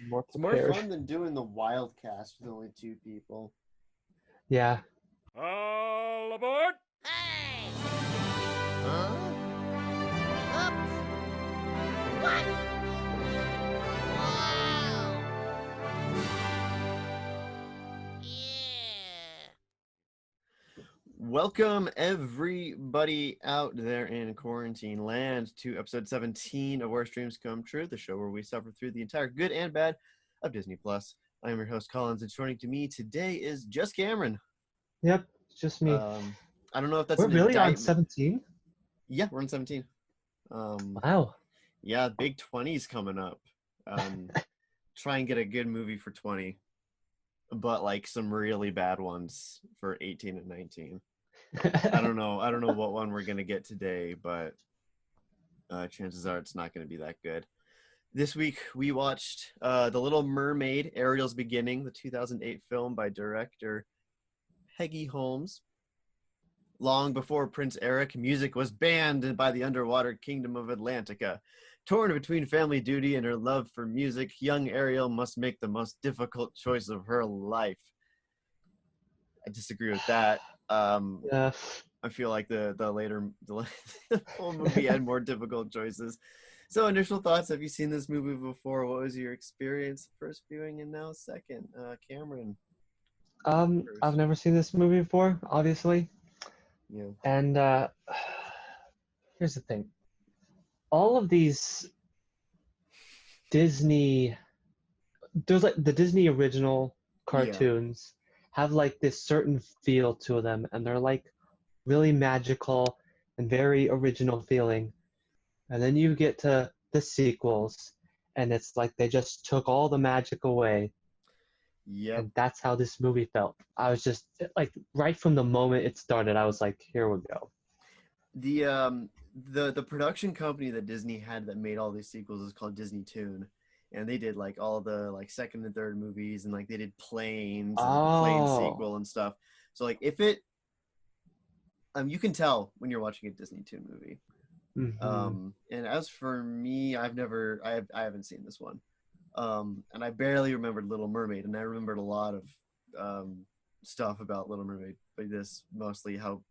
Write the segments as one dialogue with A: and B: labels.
A: more
B: It's more
A: prepared.
B: fun than doing the wild cast with only 2 people.
A: Yeah.
C: All aboard!
D: Hey! Huh? Oops! What? Wow! Yeah!
B: Welcome everybody out there in quarantine land to episode 17 of Where Streams Come True, the show where we suffer through the entire good and bad of Disney Plus. I am your host Collins, and joining to me today is just Cameron.
A: Yep. It's just me.
B: I don't know if that's
A: We're
B: an
A: really on
B: indictment.
A: 17?
B: Yeah, we're on 17.
A: Wow.
B: Yeah, big 20's coming up. Try and get a good movie for 20, but like some really bad ones for 18 and 19. I don't know what one we're gonna get today, but chances are it's not gonna be that good. This week we watched The Little Mermaid, Ariel's Beginning, the 2008 film by director Peggy Holmes. Long before Prince Eric, music was banned by the underwater kingdom of Atlantica. Torn between family duty and her love for music, young Ariel must make the most difficult choice of her life. I disagree with that.
A: Yeah.
B: I feel like the full movie had more difficult choices. So, initial thoughts: have you seen this movie before? What was your experience first viewing and now second? Cameron.
A: I've never seen this movie before, obviously.
B: Yeah.
A: And here's the thing. All of these Disney, there's like the Disney original cartoons have like this certain feel to them, and they're like really magical and very original feeling. And then you get to the sequels, and it's like they just took all the magic away.
B: Yep.
A: And that's how this movie felt. I was just like, right from the moment it started, I was like, here we go.
B: The production company that Disney had that made all these sequels is called Disney Toon, and they did like all the like second and third movies, and like they did Planes and the Plane sequel and stuff. So like if it you can tell when you're watching a Disney Toon movie.
A: Mm-hmm.
B: And as for me, I haven't seen this one. And I barely remembered Little Mermaid, and I remembered a lot of stuff about Little Mermaid, but this mostly how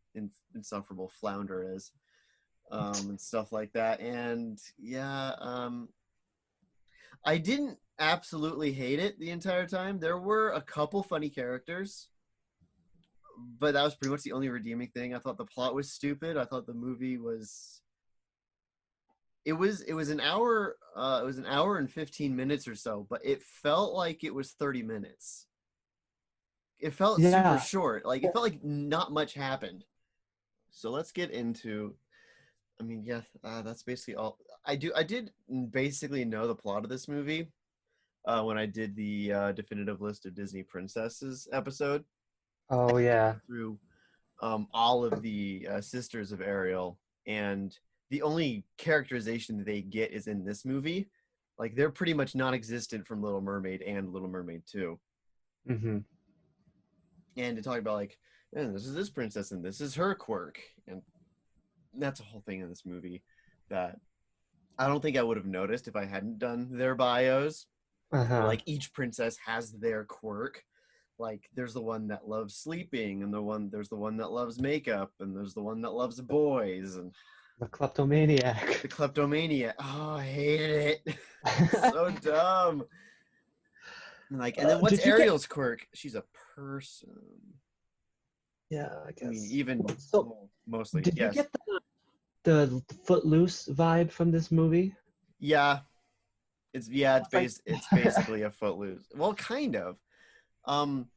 B: insufferable Flounder is, and stuff like that. And yeah, I didn't absolutely hate it the entire time. There were a couple funny characters, but that was pretty much the only redeeming thing. I thought the plot was stupid. I thought the movie was. It was an hour. It was an hour and 15 minutes or so, but it felt like it was 30 minutes. It felt super short. Like it felt like not much happened. So let's get into. I mean, yeah, that's basically all. I did basically know the plot of this movie when I did the definitive list of Disney princesses episode.
A: Oh yeah.
B: Through all of the sisters of Ariel, and the only characterization that they get is in this movie. Like they're pretty much non-existent from Little Mermaid and Little Mermaid 2.
A: Mm-hmm.
B: And to talk about like, this is this princess and this is her quirk, and that's a whole thing in this movie that I don't think I would have noticed if I hadn't done their bios. Like each princess has their quirk. Like there's the one that loves sleeping, and there's the one that loves makeup, and there's the one that loves boys, and
A: the kleptomaniac.
B: The kleptomaniac. Oh, I hated it. So dumb. Like, and then what's Ariel's quirk? She's a person.
A: Yeah, I guess.
B: I mean, even mostly.
A: Did you get the Footloose vibe from this movie?
B: Yeah, it's basically a Footloose. Well, kind of. I've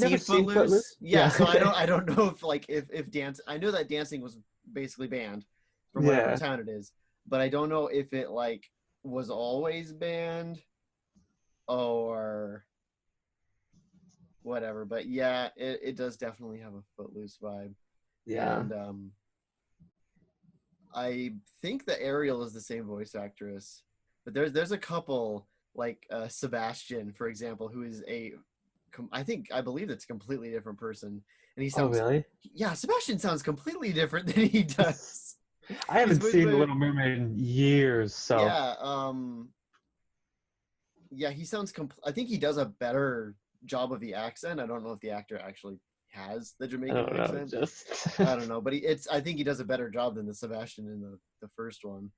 B: never seen Footloose. Yeah, so I don't know if dance. I know that dancing was basically banned from whatever town it is, but I don't know if it like was always banned or whatever. But yeah, it does definitely have a Footloose vibe.
A: Yeah.
B: And I think that Ariel is the same voice actress, but there's a couple like Sebastian, for example, who is I believe it's a completely different person, and he sounds.
A: Oh really?
B: Yeah, Sebastian sounds completely different than he does.
A: I haven't seen The Little Mermaid in years, so.
B: Yeah, he sounds. I think he does a better job of the accent. I don't know if the actor actually has the
A: I
B: Jamaican
A: don't know.
B: accent.
A: Just.
B: I don't know, but I think he does a better job than the Sebastian in the first one.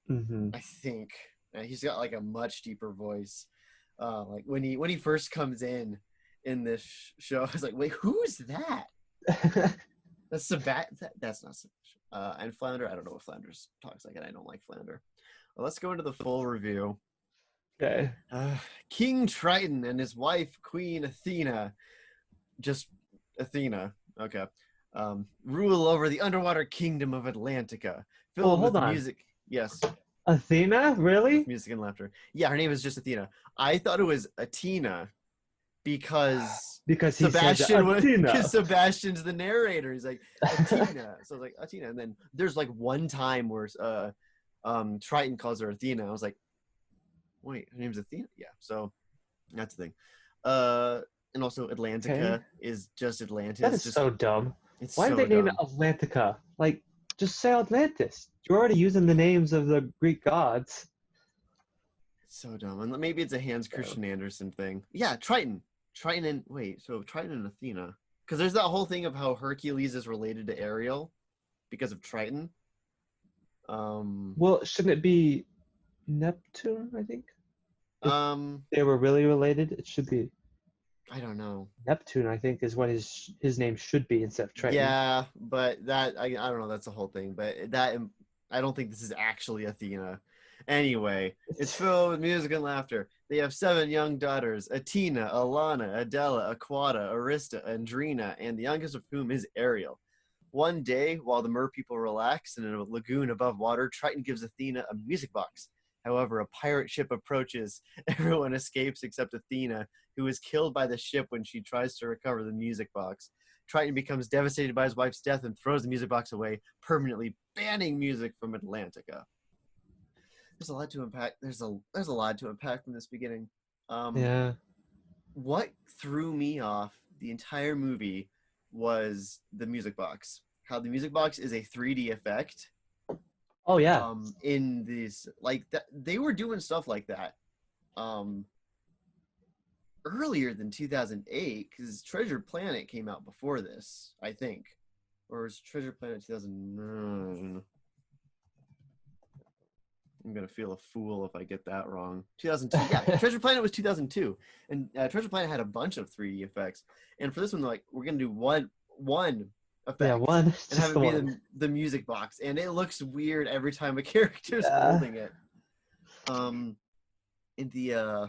A: Mm-hmm.
B: I think he's got like a much deeper voice. Like when he first comes in this show, I was like, wait, who's that? That's Sebastian. That's not Sebastian. And Flounder, I don't know what Flounder's talks like, and I don't like Flounder. Well, let's go into the full review.
A: Okay.
B: King Triton and his wife, Queen Athena, just Athena, okay, rule over the underwater kingdom of Atlantica, filled
A: hold
B: with
A: on.
B: music. Yes,
A: Athena, really?
B: with music and laughter. Yeah, her name is just Athena. I thought it was Athena because
A: Because he
B: Sebastian
A: said Athena.
B: because Sebastian's the narrator. He's like Athena, so I was like Athena, and then there's like one time where Triton calls her Athena. I was like, wait, her name's Athena? Yeah, so that's the thing. And also Atlantica is just Atlantis.
A: That is
B: just,
A: so dumb.
B: It's
A: Why
B: so
A: did they name it
B: dumb.
A: Atlantica? Like, just say Atlantis. You're already using the names of the Greek gods.
B: So dumb. And maybe it's a Hans Christian Andersen thing. Yeah, Triton. Triton and Triton and Athena. Because there's that whole thing of how Hercules is related to Ariel because of Triton.
A: Well, shouldn't it be Neptune, I think?
B: If
A: they were really related, it should be
B: I don't know.
A: Neptune, I think, is what his name should be instead of Triton.
B: Yeah, but that I don't know. That's the whole thing. But that I don't think this is actually Athena. Anyway, it's filled with music and laughter. They have 7 young daughters: Athena, Alana, Adela, Aquata, Arista, Andrina, and the youngest of whom is Ariel. One day, while the mer people relax in a lagoon above water, Triton gives Athena a music box. However, a pirate ship approaches. Everyone escapes except Athena, who is killed by the ship when she tries to recover the music box. Triton becomes devastated by his wife's death and throws the music box away, permanently banning music from Atlantica. There's a lot to unpack. There's a lot to unpack from this beginning.
A: Yeah.
B: What threw me off the entire movie was the music box. How the music box is a 3D effect.
A: Oh yeah.
B: In these they were doing stuff like that earlier than 2008 because Treasure Planet came out before this, I think, or was Treasure Planet 2009? I'm gonna feel a fool if I get that wrong. 2002. Yeah, Treasure Planet was 2002, and Treasure Planet had a bunch of 3D effects. And for this one, they're like, we're gonna do one effect.
A: Yeah, one.
B: And have it be the music box, and it looks weird every time a character's holding it. And the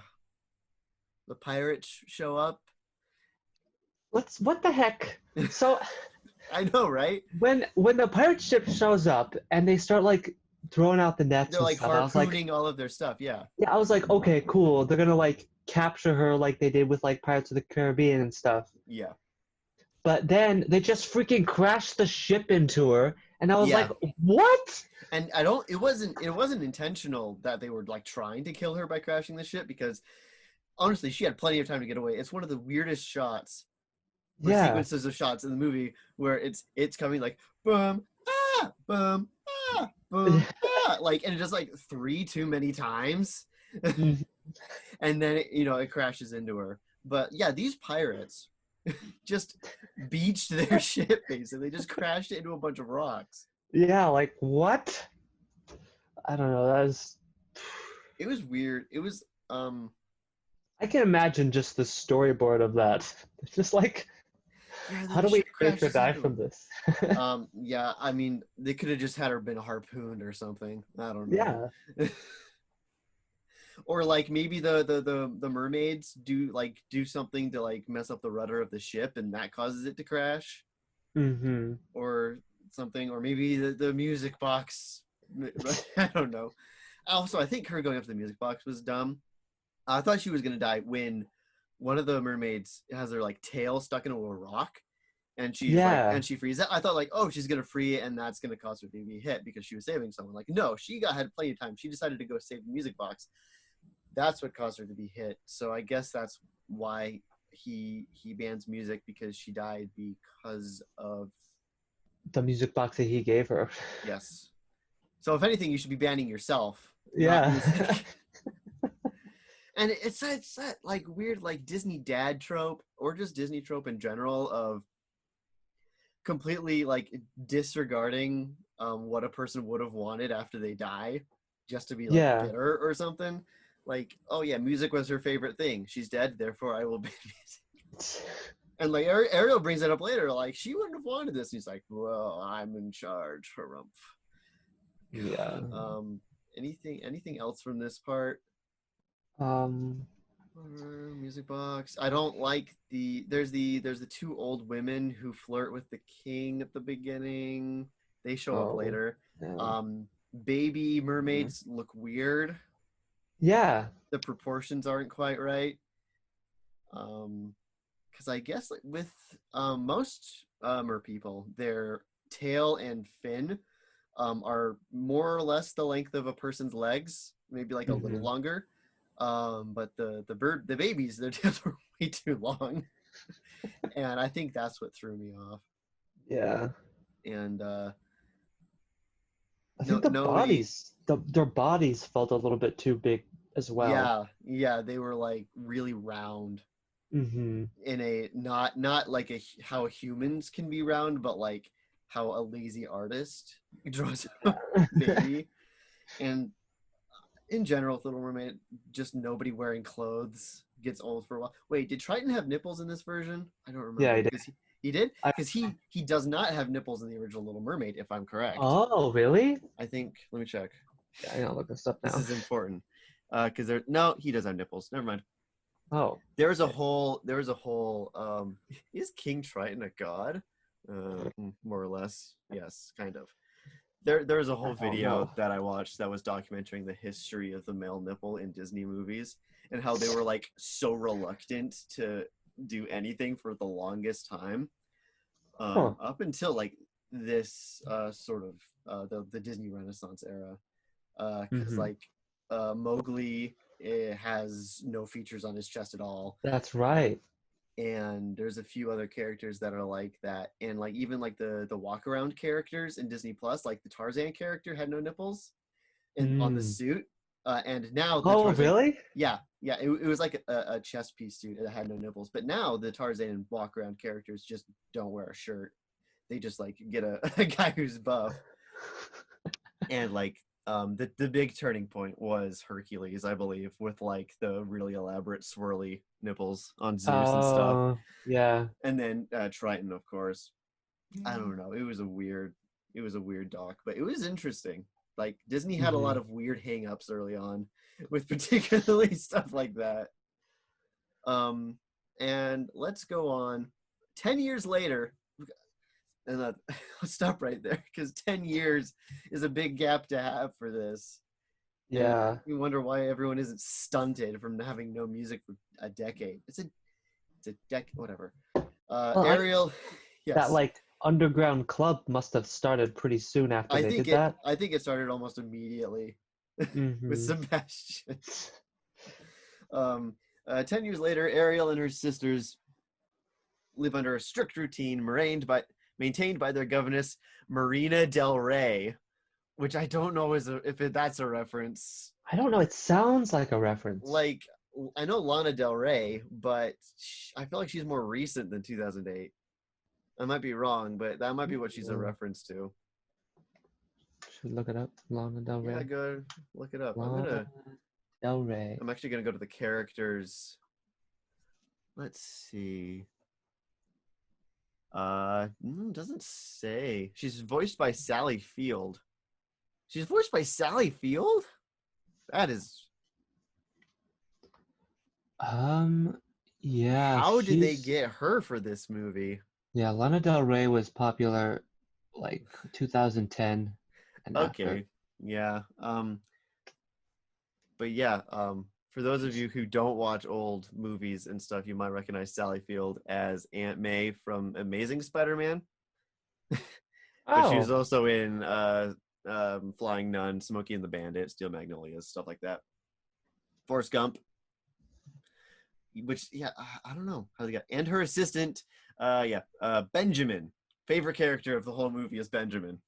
B: pirates show up.
A: What the heck? So
B: I know, right?
A: When the pirate ship shows up and they start like throwing out the nets,
B: they're
A: and
B: like
A: stuff,
B: harpooning all of their stuff. Yeah.
A: Yeah, I was like, okay, cool. They're gonna like capture her like they did with like Pirates of the Caribbean and stuff.
B: Yeah.
A: But then they just freaking crashed the ship into her, and I was like, what?
B: And it wasn't intentional that they were like trying to kill her by crashing the ship, because honestly, she had plenty of time to get away. It's one of the weirdest shots, sequences of shots in the movie where it's coming like boom, boom, boom, like, and just like 3 too many times, and then it crashes into her. But yeah, these pirates just beached their ship, basically. They just crashed it into a bunch of rocks.
A: Yeah, like what? I don't know.
B: It was weird. It was
A: I can imagine just the storyboard of that. It's just like, how do we make her die from this?
B: Yeah, I mean, they could have just had her been harpooned or something. I don't know.
A: Yeah.
B: Or like maybe the mermaids do something to like mess up the rudder of the ship, and that causes it to crash.
A: Mm-hmm.
B: Or something, or maybe the music box. I don't know. Also, I think her going up to the music box was dumb. I thought she was gonna die when one of the mermaids has her like tail stuck into a rock, and she's and she frees it. I thought like, oh, she's gonna free it, and that's gonna cause her to be hit because she was saving someone. Like, no, she had plenty of time. She decided to go save the music box. That's what caused her to be hit. So I guess that's why he bans music, because she died because of
A: the music box that he gave her.
B: Yes. So if anything, you should be banning yourself.
A: Yeah.
B: And it's that like weird like Disney dad trope or just Disney trope in general of completely like disregarding what a person would have wanted after they die just to be like
A: Yeah.
B: bitter or something. Like, oh yeah, music was her favorite thing. She's dead, therefore I will ban music. And like Ariel brings it up later, like she wouldn't have wanted this. And he's like, well, I'm in charge, harumph.
A: Yeah.
B: Anything else from this part?
A: Um.
B: Music box. I don't like there's the two old women who flirt with the king at the beginning. They show up later.
A: Yeah.
B: Baby mermaids look weird.
A: Yeah.
B: The proportions aren't quite right. Because I guess like, with most mer people, their tail and fin are more or less the length of a person's legs, maybe like a little longer. But the babies, their tails were way too long, and I think that's what threw me off.
A: Yeah.
B: And
A: I think their bodies felt a little bit too big as well.
B: Yeah, they were like really round
A: Mm-hmm.
B: in a not like how humans can be round, but like how a lazy artist draws a baby. And in general, with Little Mermaid, just nobody wearing clothes gets old for a while. Wait, did Triton have nipples in this version? I don't remember.
A: Yeah, he did.
B: He did? Because he does not have nipples in the original Little Mermaid, if I'm correct.
A: Oh, really?
B: I think, let me check.
A: Yeah, I gotta look this up now.
B: This is important. Because he does have nipples. Never mind.
A: Oh.
B: There was a whole is King Triton a god? More or less. Yes, kind of. There's a whole video that I watched that was documenting the history of the male nipple in Disney movies and how they were like so reluctant to do anything for the longest time, up until like this sort of the Disney Renaissance era, because like Mowgli has no features on his chest at all.
A: That's right.
B: And there's a few other characters that are like that, and like even like the walk around characters in Disney Plus, like the Tarzan character had no nipples on the suit, and now the Tarzan,
A: really?
B: Yeah, it was like a chest piece suit that had no nipples, but now the Tarzan walk around characters just don't wear a shirt. They just like get a guy who's buff. And like the big turning point was Hercules, I believe, with like the really elaborate swirly nipples on Zeus and stuff.
A: Yeah.
B: And then Triton, of course. I don't know. It was a weird doc, but it was interesting. Like Disney had a lot of weird hang-ups early on with particularly stuff like that. And let's go on. 10 years later, and I'll stop right there because 10 years is a big gap to have for this.
A: Yeah.
B: And you wonder why everyone isn't stunted from having no music for a decade. It's a decade, whatever. Ariel, yes.
A: That like underground club must have started pretty soon after they did that.
B: I think it started almost immediately with Sebastian. 10 years later, Ariel and her sisters live under a strict routine maintained by their governess, Marina Del Rey, which I don't know if that's a reference.
A: I don't know. It sounds like a reference.
B: Like, I know Lana Del Rey, but I feel like she's more recent than 2008. I might be wrong, but that might be what she's a reference to.
A: Should look it up. Lana Del Rey.
B: Yeah, go look it up.
A: Del Rey.
B: I'm actually gonna go to the characters. Let's see. Doesn't say. She's voiced by Sally Field. She's voiced by Sally Field? That is...
A: Yeah.
B: How did they get her for this movie?
A: Yeah, Lana Del Rey was popular like 2010 and
B: okay.
A: After.
B: Yeah. But yeah, for those of you who don't watch old movies and stuff, you might recognize Sally Field as Aunt May from Amazing Spider-Man. But she was also in Flying Nun, Smokey and the Bandit, Steel Magnolias, stuff like that. Forrest Gump. Which, yeah, I don't know how they got. And her assistant, Benjamin. Favorite character of the whole movie is Benjamin.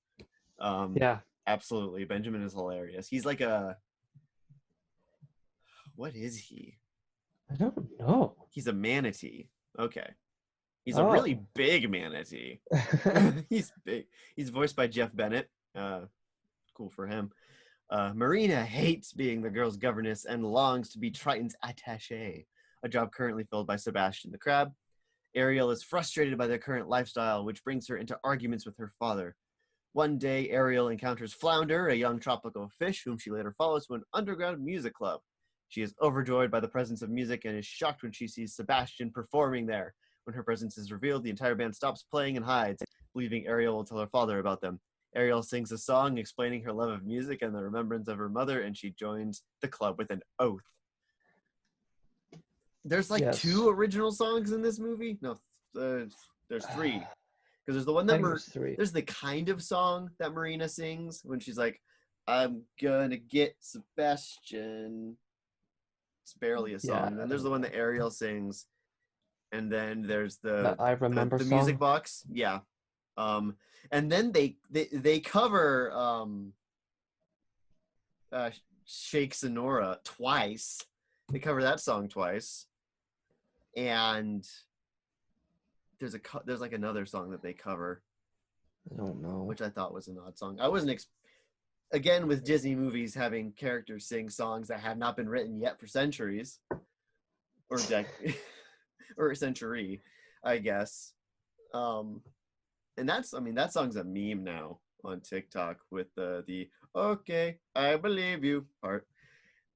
A: Yeah.
B: Absolutely. Benjamin is hilarious. He's like what is he?
A: I don't know.
B: He's a manatee. Okay. He's a
A: Oh.
B: really big manatee. He's big. He's voiced by Jeff Bennett. Cool for him. Marina hates being the girl's governess and longs to be Triton's attaché, a job currently filled by Sebastian the Crab. Ariel is frustrated by their current lifestyle, which brings her into arguments with her father. One day, Ariel encounters Flounder, a young tropical fish whom she later follows to an underground music club. She is overjoyed by the presence of music and is shocked when she sees Sebastian performing there. When her presence is revealed, the entire band stops playing and hides, believing Ariel will tell her father about them. Ariel sings a song explaining her love of music and the remembrance of her mother, and she joins the club with an oath. There's like 2 original songs in this movie? No, there's 3. Because there's the one that there's the kind of song that Marina sings when she's like, I'm gonna get Sebastian. It's barely a song.
A: Yeah,
B: And then there's the one that Ariel sings. And then there's
A: the I Remember
B: the
A: song?
B: music box. Yeah. And then they cover Shake Sonora twice. They cover that song twice. And there's like another song that they cover.
A: I don't know.
B: Which I thought was an odd song. I wasn't again, with Disney movies having characters sing songs that have not been written yet for centuries, or or a century, I guess. And that song's a meme now on TikTok with the "Okay, I believe you" part.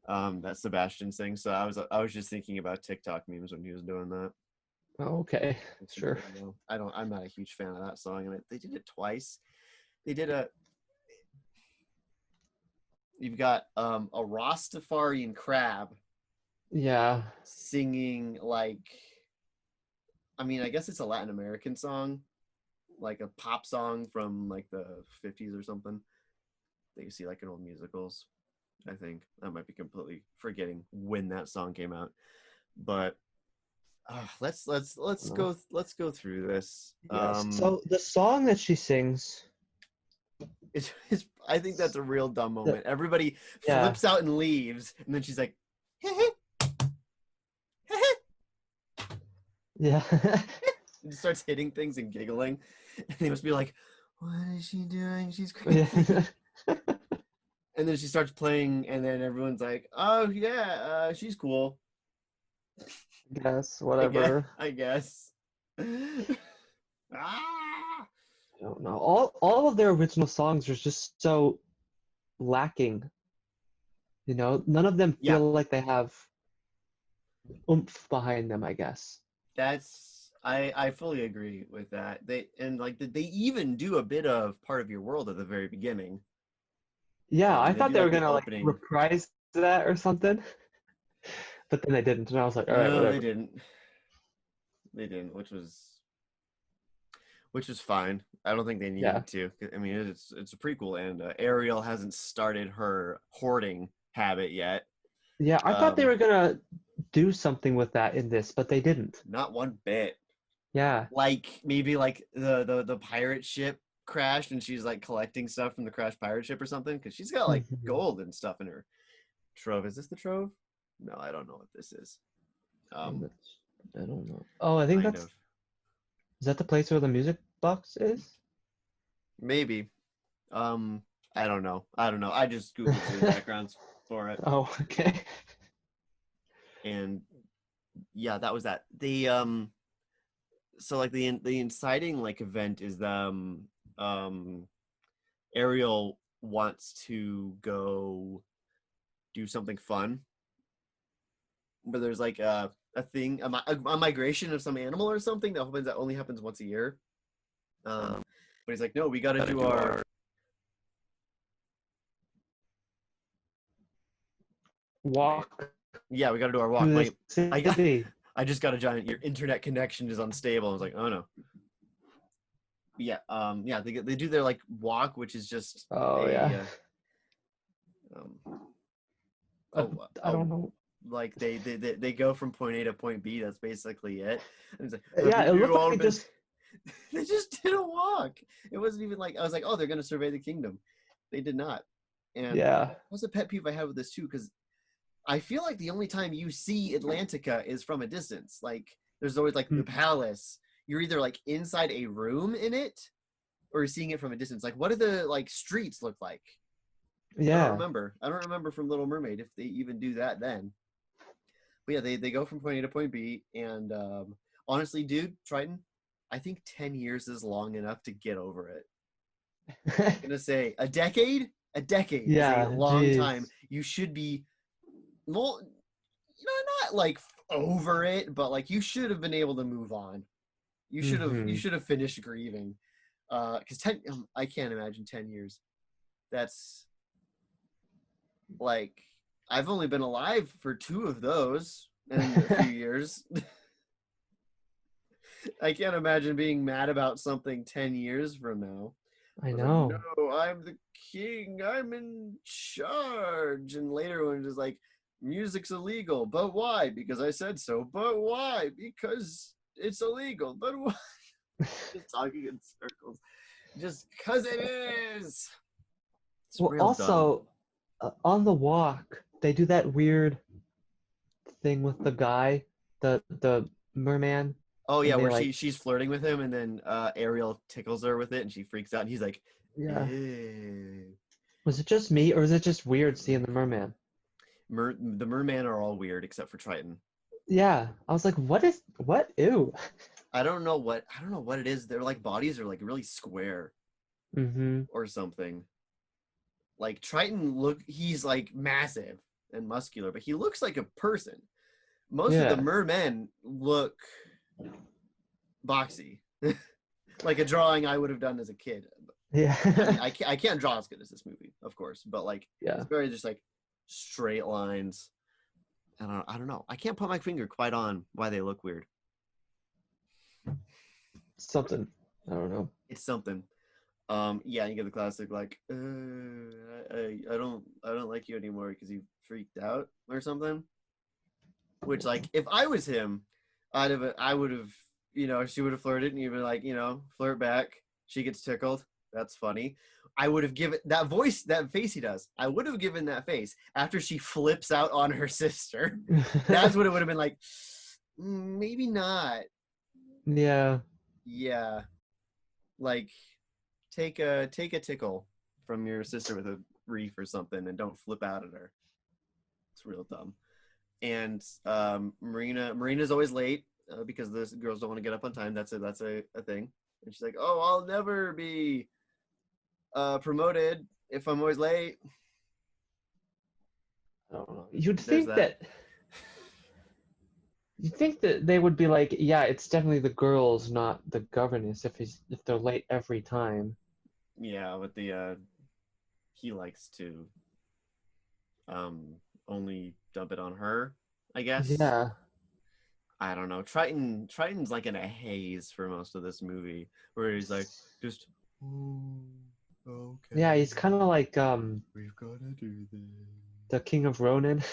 B: That Sebastian sings. So I was just thinking about TikTok memes when he was doing that.
A: Oh, okay, sure.
B: I'm not a huge fan of that song, and they did it twice. They did you've got a Rastafarian crab.
A: Yeah.
B: Singing like, I guess it's a Latin American song, like a pop song from like the 50s or something that you see like in old musicals. I think I might be completely forgetting when that song came out, but let's go through this.
A: Yes. So the song that she sings,
B: I think that's a real dumb moment. Everybody flips out and leaves, and then she's like,
A: yeah.
B: and starts hitting things and giggling, and they must be like, what is she doing? She's crazy.
A: Yeah.
B: And then she starts playing, and then everyone's like, oh yeah, she's cool.
A: Guess whatever.
B: I guess.
A: I don't know. All of their original songs are just so lacking. You know, none of them feel like they have oomph behind them, I guess.
B: I fully agree with that. They even do a bit of Part of Your World at the very beginning.
A: Yeah, I thought they were gonna like reprise that or something, but then they didn't, and I was like, all right,
B: no,
A: whatever.
B: They didn't, which was fine. I don't think they needed to. I mean, it's a prequel, and Ariel hasn't started her hoarding habit yet.
A: Yeah, I thought they were gonna do something with that in this, but they didn't.
B: Not one bit.
A: Yeah.
B: Like maybe like the pirate ship crashed, and she's like collecting stuff from the crashed pirate ship or something, because she's got like gold and stuff in her trove. Is this the trove? No, I don't know what this is.
A: I don't know. Oh, I think is that the place where the music box is?
B: Maybe. I don't know. I just Googled the backgrounds for it.
A: Oh, okay.
B: And yeah, that was that. The so like the inciting like event is Ariel wants to go do something fun, but there's like a thing, a migration of some animal or something that only happens once a year. But he's like, no, we got to do our
A: walk.
B: Yeah, we got to do our walk. I just got a giant. Your internet connection is unstable. I was like, oh no. Yeah, they do their like walk, which is just
A: I don't know.
B: Like they go from point A to point B. That's basically it. And it's like,
A: it looked like
B: they just did a walk. It wasn't even like I was like, oh, they're gonna survey the kingdom. They did not. And that was a pet peeve I had with this too, because I feel like the only time you see Atlantica is from a distance. Like there's always like the palace. You're either like inside a room in it, or you're seeing it from a distance. Like what do the like streets look like? I don't
A: Yeah.
B: remember. I don't remember from Little Mermaid if they even do that then. But yeah, they go from point A to point B, and honestly, dude, Triton, I think 10 years is long enough to get over it. I'm gonna say a decade. A decade is
A: Yeah,
B: a long
A: jeez.
B: time. You should be, well, not like over it, but like you should have been able to move on. You should have finished grieving. Because 10, I can't imagine 10 years. That's like I've only been alive for 2 of those in a few years. I can't imagine being mad about something 10 years from now.
A: I
B: was
A: know.
B: like, no, I'm the king. I'm in charge. And later when it's like, music's illegal. But why? Because I said so. But why? Because it's illegal. But why? Just talking in circles. Just because it is. It's
A: Well,
B: real
A: also, on the walk, they do that weird thing with the guy, the merman.
B: Oh
A: and
B: yeah,
A: they,
B: where
A: like,
B: she's flirting with him, and then Ariel tickles her with it, and she freaks out, and he's like,
A: Yeah.
B: "Ew."
A: Was it just me, or is it just weird seeing the merman?
B: The merman are all weird except for Triton.
A: Yeah, I was like, what? Ew.
B: I don't know what it is. Their like bodies are like really square or something. Like Triton he's like massive and muscular, but he looks like a person. Most of the
A: Yeah.
B: mermen look boxy. Like a drawing I would have done as a kid.
A: Yeah.
B: I mean, I can't draw as good as this movie, of course, but like
A: Yeah.
B: it's very just like straight lines. I don't know. I can't put my finger quite on why they look weird.
A: Something. I don't know.
B: It's something. Yeah, you get the classic like, I don't like you anymore because you freaked out or something. Which like if I was him, I would have, she would have flirted and you'd be like, flirt back. She gets tickled. That's funny. I would have given that voice, that face he does. I would have given that face after she flips out on her sister. That's what it would have been like. Maybe not.
A: Yeah.
B: Yeah. Like take a tickle from your sister with a reef or something and don't flip out at her. It's real dumb. And Marina's always late because the girls don't want to get up on time. That's a thing. And she's like, "Oh, I'll never be promoted if I'm always late."
A: I don't know. You'd
B: There's
A: think that. You think that they would be like, yeah, it's definitely the girls, not the governess, if they're late every time.
B: Yeah, but he likes to only dump it on her, I guess.
A: Yeah.
B: I don't know. Triton's like in a haze for most of this movie, where he's like, just, okay.
A: Yeah, he's kind of like
B: We've got to do this.
A: the King of Ronin.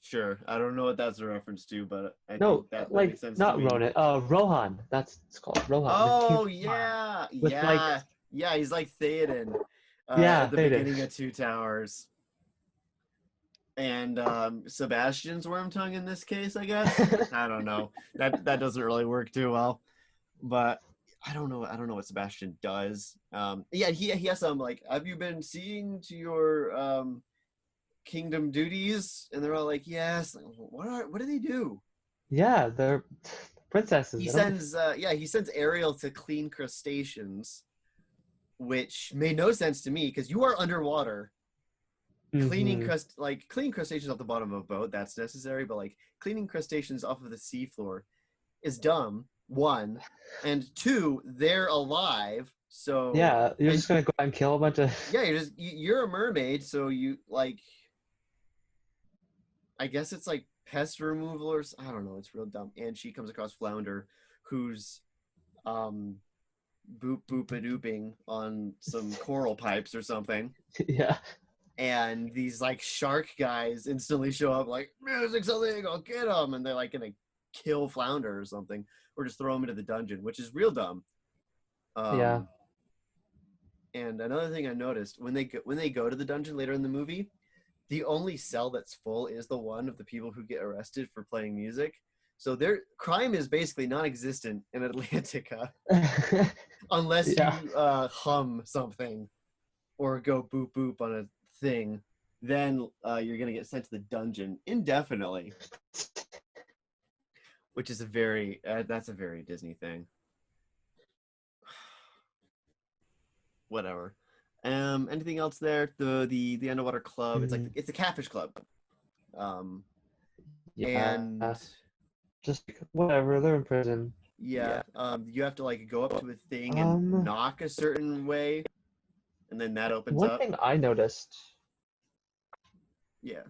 B: Sure, I don't know what that's a reference to, but I
A: No,
B: think that
A: like
B: makes sense
A: not
B: to me.
A: Ronin. Rohan. That's it's called Rohan.
B: Oh yeah,
A: With,
B: yeah,
A: like,
B: yeah. He's like Theoden.
A: Yeah,
B: at the
A: Theoden.
B: beginning of Two Towers. And Sebastian's Wormtongue in this case, I guess. I don't know. That doesn't really work too well. But I don't know what Sebastian does. Yeah, he has some like, have you been seeing to your kingdom duties? And they're all like, yes. Like, what do they do?
A: Yeah, they're princesses.
B: He sends Ariel to clean crustaceans, which made no sense to me because you are underwater. Cleaning crustaceans off the bottom of a boat, that's necessary, but like cleaning crustaceans off of the seafloor is dumb, 1, and 2, they're alive, so
A: yeah, you're just gonna go out and kill a bunch of
B: you're a mermaid, so you like, I guess it's like pest removal or I don't know, it's real dumb. And she comes across Flounder, who's boop boop-a-dooping on some coral pipes or something.
A: Yeah.
B: And these like shark guys instantly show up like, music's illegal, get them, and they're like gonna kill Flounder or something, or just throw him into the dungeon, which is real dumb.
A: Yeah.
B: And another thing I noticed when they go to the dungeon later in the movie, the only cell that's full is the one of the people who get arrested for playing music. So their crime is basically non-existent in Atlantica unless
A: Yeah.
B: you hum something or go boop boop on a thing. Then you're gonna get sent to the dungeon indefinitely, which is a very that's a very Disney thing. Whatever. Anything else there? The underwater club. It's like it's a catfish club.
A: Yeah.
B: And
A: Just whatever. They're in prison.
B: yeah, you have to like go up to a thing and
A: Um,
B: knock a certain way, and then that opens
A: One
B: up.
A: thing I noticed.
B: Yeah,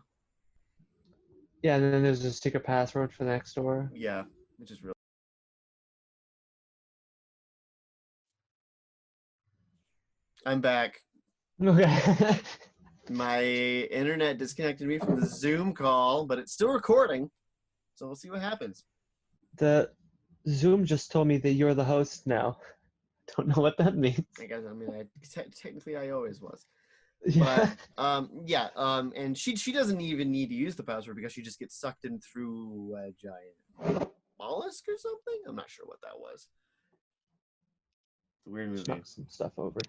A: Yeah, and then there's a secret password for the next door.
B: yeah, which is real. I'm back.
A: Okay.
B: My internet disconnected me from the Zoom call, but it's still recording, so we'll see what happens.
A: The Zoom just told me that you're the host now. Don't know what that means.
B: I guess technically I always was.
A: Yeah.
B: But and she doesn't even need to use the password because she just gets sucked in through a giant mollusk or something. I'm not sure what that was. It's a weird movie.
A: Just knock some stuff over.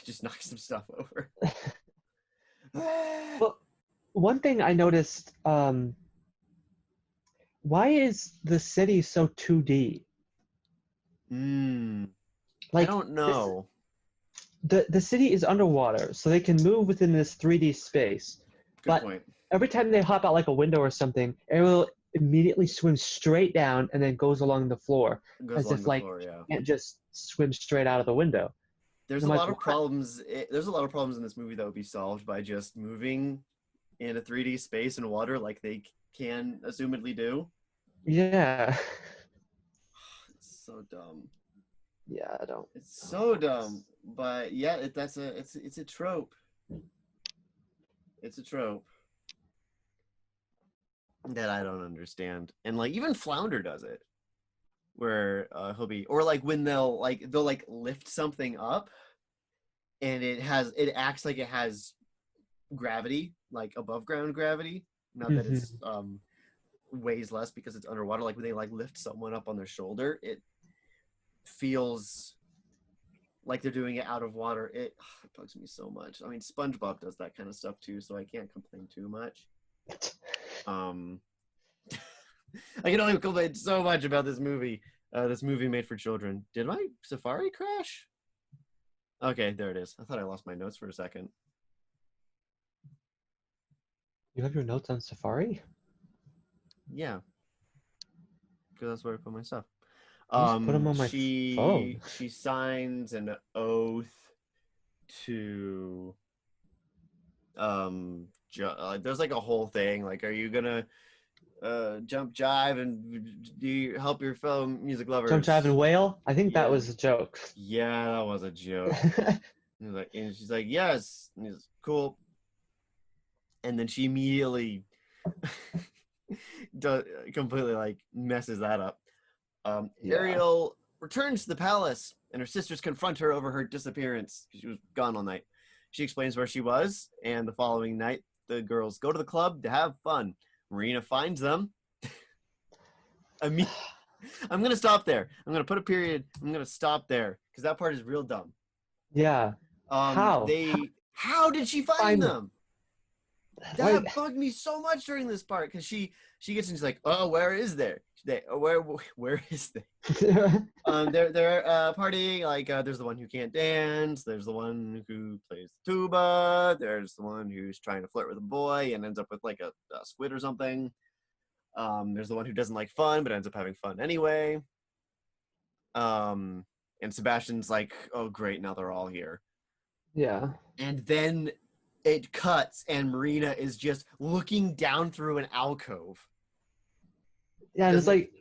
B: Just knock some stuff over.
A: Well, one thing I noticed, why is the city so 2D?
B: I
A: Like,
B: don't know.
A: the city is underwater, so they can move within this 3D space.
B: Good
A: but
B: point.
A: Every time they hop out like a window or something, it will immediately swim straight down and then goes along the floor,
B: It goes
A: as
B: along
A: if
B: the
A: like
B: floor, yeah.
A: can't just swim straight out of the window.
B: There's
A: I'm
B: a
A: like,
B: lot of
A: what?
B: problems. There's a lot of problems in this movie that would be solved by just moving in a 3D space and water like they can assumedly do.
A: Yeah.
B: It's so dumb.
A: Yeah, I don't.
B: It's so dumb. But yeah, it's a trope. It's a trope that I don't understand. And like even Flounder does it. Where he'll be, or like when they'll lift something up and it acts like it has gravity, like above ground gravity. Not that it's weighs less because it's underwater. Like when they like lift someone up on their shoulder, it feels like they're doing it out of water. It bugs me so much. I mean, SpongeBob does that kind of stuff too, so I can't complain too much. I can only complain so much about this movie. This movie made for children. Did my Safari crash? Okay, there it is. I thought I lost my notes for a second.
A: You have your notes on Safari?
B: Yeah, because that's where I put my stuff.
A: I just put them on my phone.
B: She signs an oath to there's like a whole thing like, are you gonna jump jive and do you help your fellow music lovers?
A: Jump, jive, and whale? I think that
B: Yeah.
A: was a joke.
B: Yeah, that was a joke. And she's like, yes. And he's cool. And then she immediately completely like messes that up.
A: Yeah.
B: Ariel returns to the palace and her sisters confront her over her disappearance because she was gone all night. She explains where she was, and the following night the girls go to the club to have fun. Marina finds them. I'm gonna stop there. I'm gonna put a period. I'm gonna stop there because that part is real dumb.
A: Yeah. How?
B: How did she find them? That
A: Like,
B: bugged me so much during this part because she gets and she's like, oh, where is there? Where is they? They're partying. Like there's the one who can't dance. There's the one who plays tuba. There's the one who's trying to flirt with a boy and ends up with like a squid or something. There's the one who doesn't like fun but ends up having fun anyway. And Sebastian's like, oh great, now they're all here.
A: yeah.
B: And then it cuts and Marina is just looking down through an alcove.
A: Yeah, and it's like,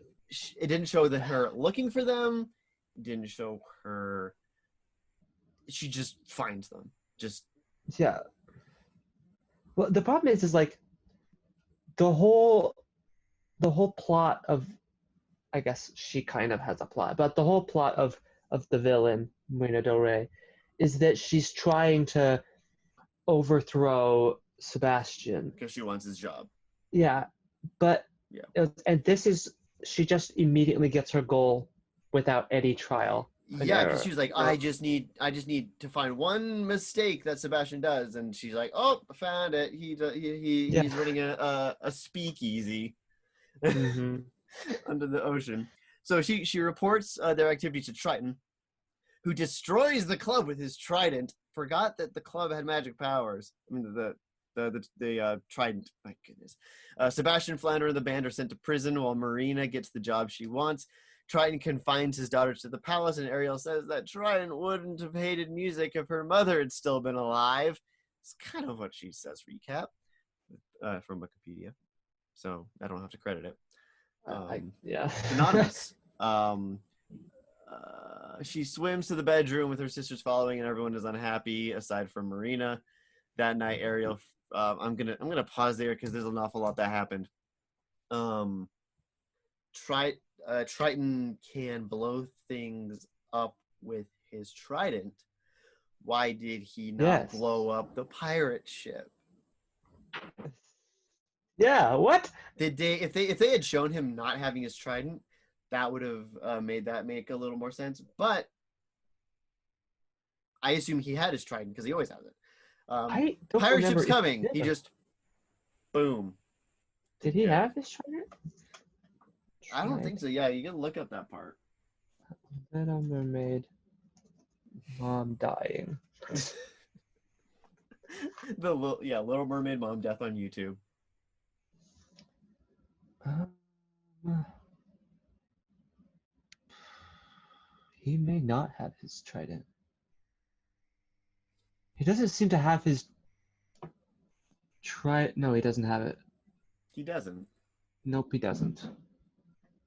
B: it didn't show that her looking for them. It didn't show her. She just finds them. Just
A: yeah. Well, the problem is like the whole plot of, I guess she kind of has a plot, but the whole plot of the villain Marina Del Rey is that she's trying to overthrow Sebastian.
B: Because she wants his job.
A: Yeah, but
B: Yeah.
A: and this is she just immediately gets her goal without any trial.
B: Yeah, because she was like, I just need to find one mistake that Sebastian does, and she's like, oh, I found it. He's running a speakeasy
A: Mm-hmm.
B: under the ocean. So she reports their activity to Triton, who destroys the club with his trident. Forgot that the club had magic powers. I mean, the trident. My goodness. Sebastian, Flounder, and the band are sent to prison while Marina gets the job she wants. Triton confines his daughters to the palace, and Ariel says that Triton wouldn't have hated music if her mother had still been alive. It's kind of what she says, recap, from Wikipedia. So I don't have to credit it.
A: Yeah.
B: Anonymous. She swims to the bedroom with her sisters following, and everyone is unhappy aside from Marina. That night, Ariel. I'm gonna pause there because there's an awful lot that happened. Triton can blow things up with his trident. Why did he not blow up the pirate ship?
A: Yeah, what?
B: If they had shown him not having his trident, that would have made that make a little more sense. But I assume he had his trident because he always has it. Pirate ship's coming. He just boom.
A: Did he have his trident?
B: I don't think so. Yeah, you can look up that part.
A: Little Mermaid, mom dying.
B: Little Mermaid mom death on YouTube.
A: He may not have his trident. He doesn't seem to have his No, he doesn't have it.
B: He doesn't.
A: Nope, he doesn't.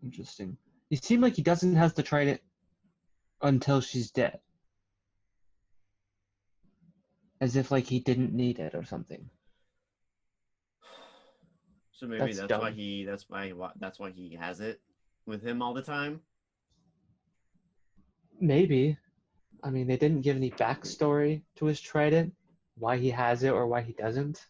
A: Interesting. He seemed like he doesn't have the trident until she's dead. As if like he didn't need it or something.
B: So maybe that's why he has it with him all the time.
A: Maybe. I mean, they didn't give any backstory to his trident, why he has it or why he doesn't.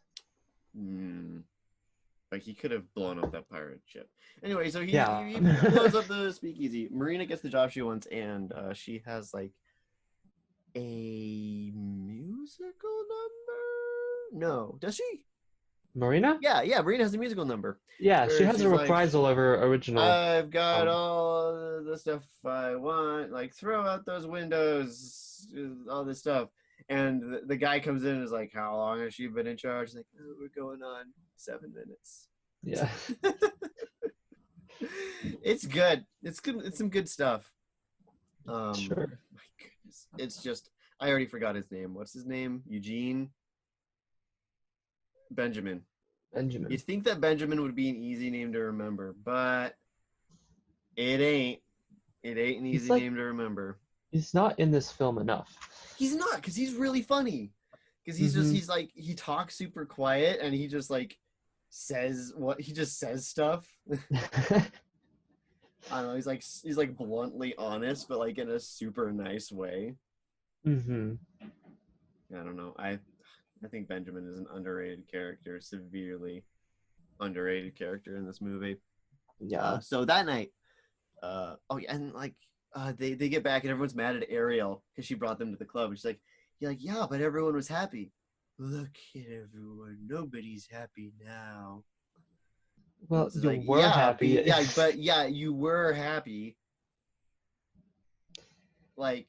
B: Like he could have blown up that pirate ship. Anyway, so he blows up the speakeasy. Marina gets the job she wants, and she has like a musical number. No, does she?
A: Marina?
B: Yeah. Marina has a musical number.
A: Yeah, she has a reprisal of her original.
B: I've got all the stuff I want. Like throw out those windows, all this stuff. And the guy comes in and is like, "How long has she been in charge?" He's like, "Oh, we're going on 7 minutes."
A: Yeah.
B: It's good. It's good. It's some good stuff.
A: Sure.
B: My goodness. It's just I already forgot his name. What's his name? Eugene? Benjamin. You'd think that Benjamin would be an easy name to remember, but it ain't. It ain't an easy name to remember.
A: He's not in this film enough.
B: He's not, because he's really funny. Because he's like, he talks super quiet and he just like says stuff. I don't know, he's like bluntly honest, but like in a super nice way.
A: Mm-hmm.
B: I don't know. I think Benjamin is an underrated character, severely underrated character in this movie.
A: Yeah.
B: So that night, they get back and everyone's mad at Ariel because she brought them to the club. And she's like, yeah, but everyone was happy. Look at everyone. Nobody's happy now.
A: Well, you were happy.
B: You were happy. Like,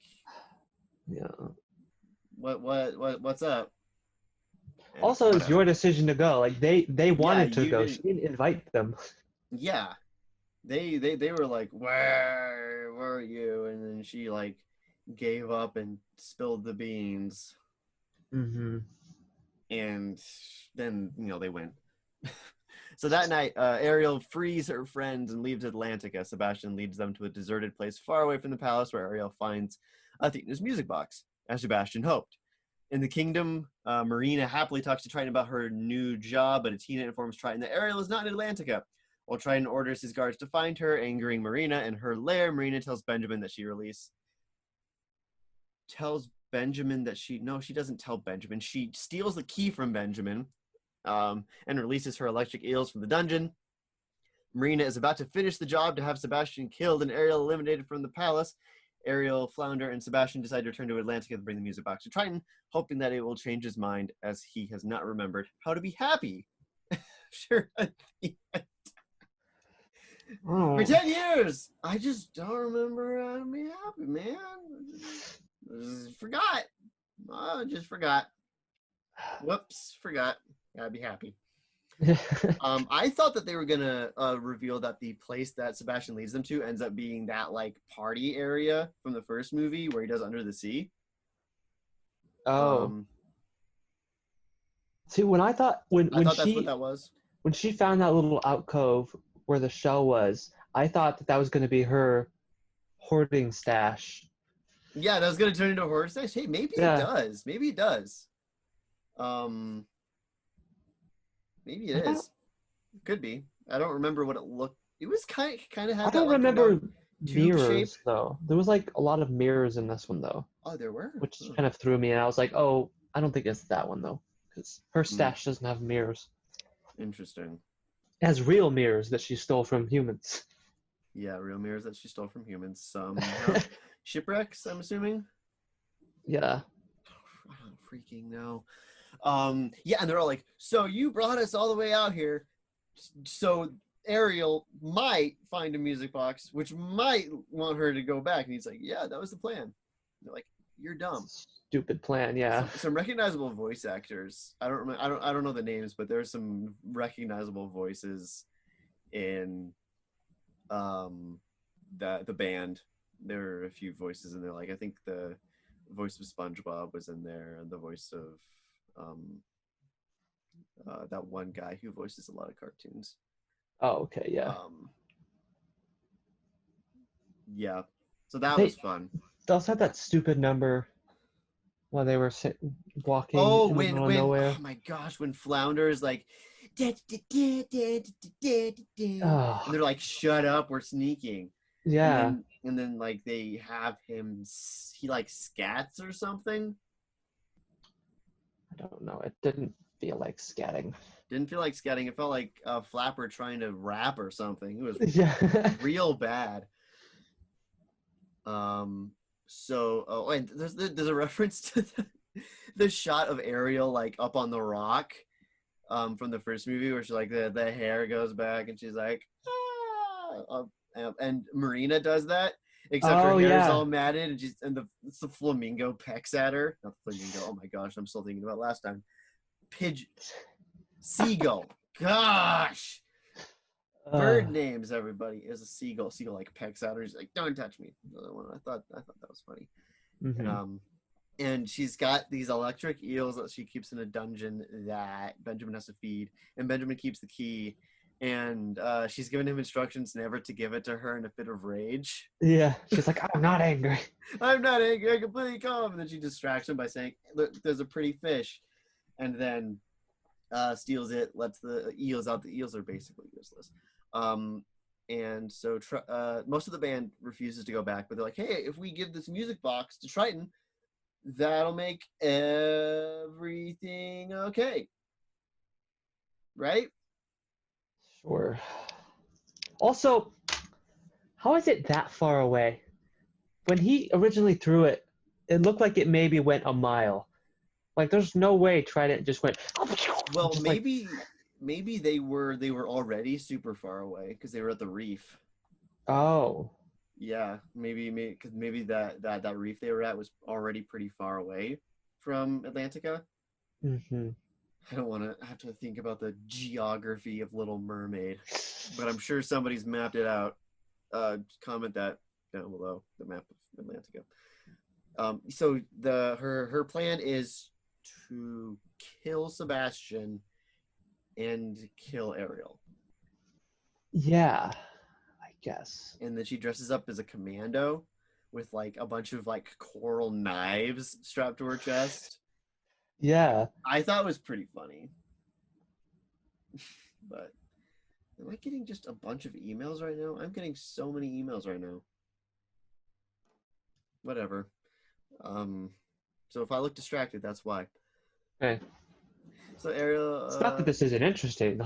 A: yeah.
B: What's up? And
A: also, it's your decision to go. Like they wanted to go. She didn't invite them.
B: Yeah. They were like, where were you? And then she like gave up and spilled the beans.
A: Mm-hmm.
B: And then they went. So that night, Ariel frees her friends and leaves Atlantica. Sebastian leads them to a deserted place far away from the palace, where Ariel finds Athena's music box, as Sebastian hoped. In the kingdom, Marina happily talks to Triton about her new job, but Athena informs Triton that Ariel is not in Atlantica. While Triton orders his guards to find her, angering Marina in her lair, Marina tells Benjamin that she tells Benjamin that she doesn't tell Benjamin. She steals the key from Benjamin and releases her electric eels from the dungeon. Marina is about to finish the job to have Sebastian killed and Ariel eliminated from the palace. Ariel, Flounder, and Sebastian decide to return to Atlantica to bring the music box to Triton, hoping that it will change his mind as he has not remembered how to be happy. Sure.
A: Oh.
B: For 10 years, I just don't remember how to be happy, man. Just forgot. Oh, just forgot. Whoops, forgot. Gotta be happy. I thought that they were gonna reveal that the place that Sebastian leads them to ends up being that like party area from the first movie where he does Under the Sea.
A: Oh. See, when I thought when
B: that's what that was.
A: When she found that little alcove where the shell was, I thought that was going to be her hoarding stash.
B: Yeah, that was gonna turn into a horror stash. Hey, maybe it does. Maybe it does. Maybe it is. Could be. I don't remember what it looked. It was kind of had.
A: I don't remember mirrors though. There was like a lot of mirrors in this one though.
B: Oh, there were.
A: Which kind of threw me, and I was like, oh, I don't think it's that one though, because her stash doesn't have mirrors.
B: Interesting.
A: It has real mirrors that she stole from humans.
B: Yeah, real mirrors that she stole from humans. Some shipwrecks, I'm assuming.
A: Yeah.
B: I don't freaking know. Yeah, and they're all like, so you brought us all the way out here, so Ariel might find a music box, which might want her to go back. And he's like, yeah, that was the plan. And they're like, you're dumb.
A: Stupid plan, yeah.
B: Some recognizable voice actors. I don't know the names, but there's some recognizable voices in the band. There are a few voices in there. Like I think the voice of SpongeBob was in there, and the voice of that one guy who voices a lot of cartoons.
A: Oh, okay, yeah.
B: Yeah. So that was fun.
A: They also had that stupid number while they were walking in the middle of nowhere.
B: Oh my gosh, when Flounder is like, and they're like, shut up, we're sneaking.
A: Yeah.
B: And then like they have him, he like scats or something.
A: I don't know. It didn't feel like scatting.
B: Didn't feel like scatting. It felt like a Flapper trying to rap or something. It was real bad. So, and there's a reference to the shot of Ariel like up on the rock from the first movie where she's like the hair goes back and she's like, and Marina does that. Except her hair is all matted, and it's the flamingo pecks at her. Not the flamingo. Oh my gosh, I'm still thinking about last time. Pigeon, seagull. Gosh, bird names. Everybody is a seagull. Seagull like pecks at her. She's like, "Don't touch me." Another one. I thought that was funny.
A: Mm-hmm.
B: And she's got these electric eels that she keeps in a dungeon that Benjamin has to feed, and Benjamin keeps the key. And she's given him instructions never to give it to her in a fit of rage.
A: Yeah, she's like, I'm not angry.
B: I'm not angry, I'm completely calm. And then she distracts him by saying, look, there's a pretty fish. And then steals it, lets the eels out. The eels are basically useless. And so most of the band refuses to go back, but they're like, hey, if we give this music box to Triton, that'll make everything okay. Right?
A: Sure. Also, how is it that far away? When he originally threw it, it looked like it maybe went a mile. Like there's no way Trident just went.
B: Well,
A: just
B: maybe they were already super far away because they were at the reef.
A: Oh.
B: Yeah, maybe that reef they were at was already pretty far away from Atlantica.
A: Mm-hmm.
B: I don't want to have to think about the geography of Little Mermaid, but I'm sure somebody's mapped it out. Comment that down below, the map of Atlantica. So her plan is to kill Sebastian and kill Ariel.
A: Yeah, I guess.
B: And then she dresses up as a commando with like a bunch of like coral knives strapped to her chest.
A: Yeah.
B: I thought it was pretty funny. But am I getting just a bunch of emails right now? I'm getting so many emails right now. Whatever. So if I look distracted, that's why.
A: Okay.
B: So Ariel.
A: It's not that this isn't interesting.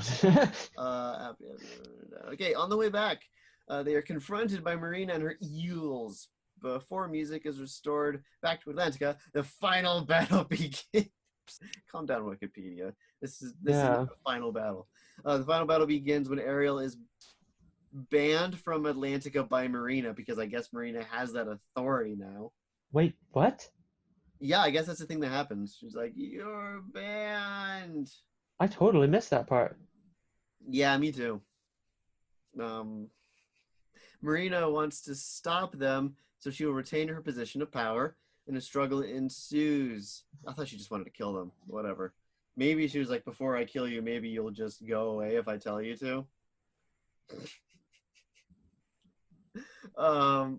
B: Okay, on the way back, they are confronted by Marina and her eels. Before music is restored back to Atlantica, the final battle begins. Calm down, Wikipedia. This is not the final battle. The final battle begins when Ariel is banned from Atlantica by Marina, because I guess Marina has that authority now.
A: Wait, what?
B: Yeah, I guess that's the thing that happens. She's like, "You're banned."
A: I totally missed that part.
B: Yeah, me too. Marina wants to stop them, so she will retain her position of power, and a struggle ensues. I thought she just wanted to kill them. Whatever. Maybe she was like, before I kill you, maybe you'll just go away if I tell you to.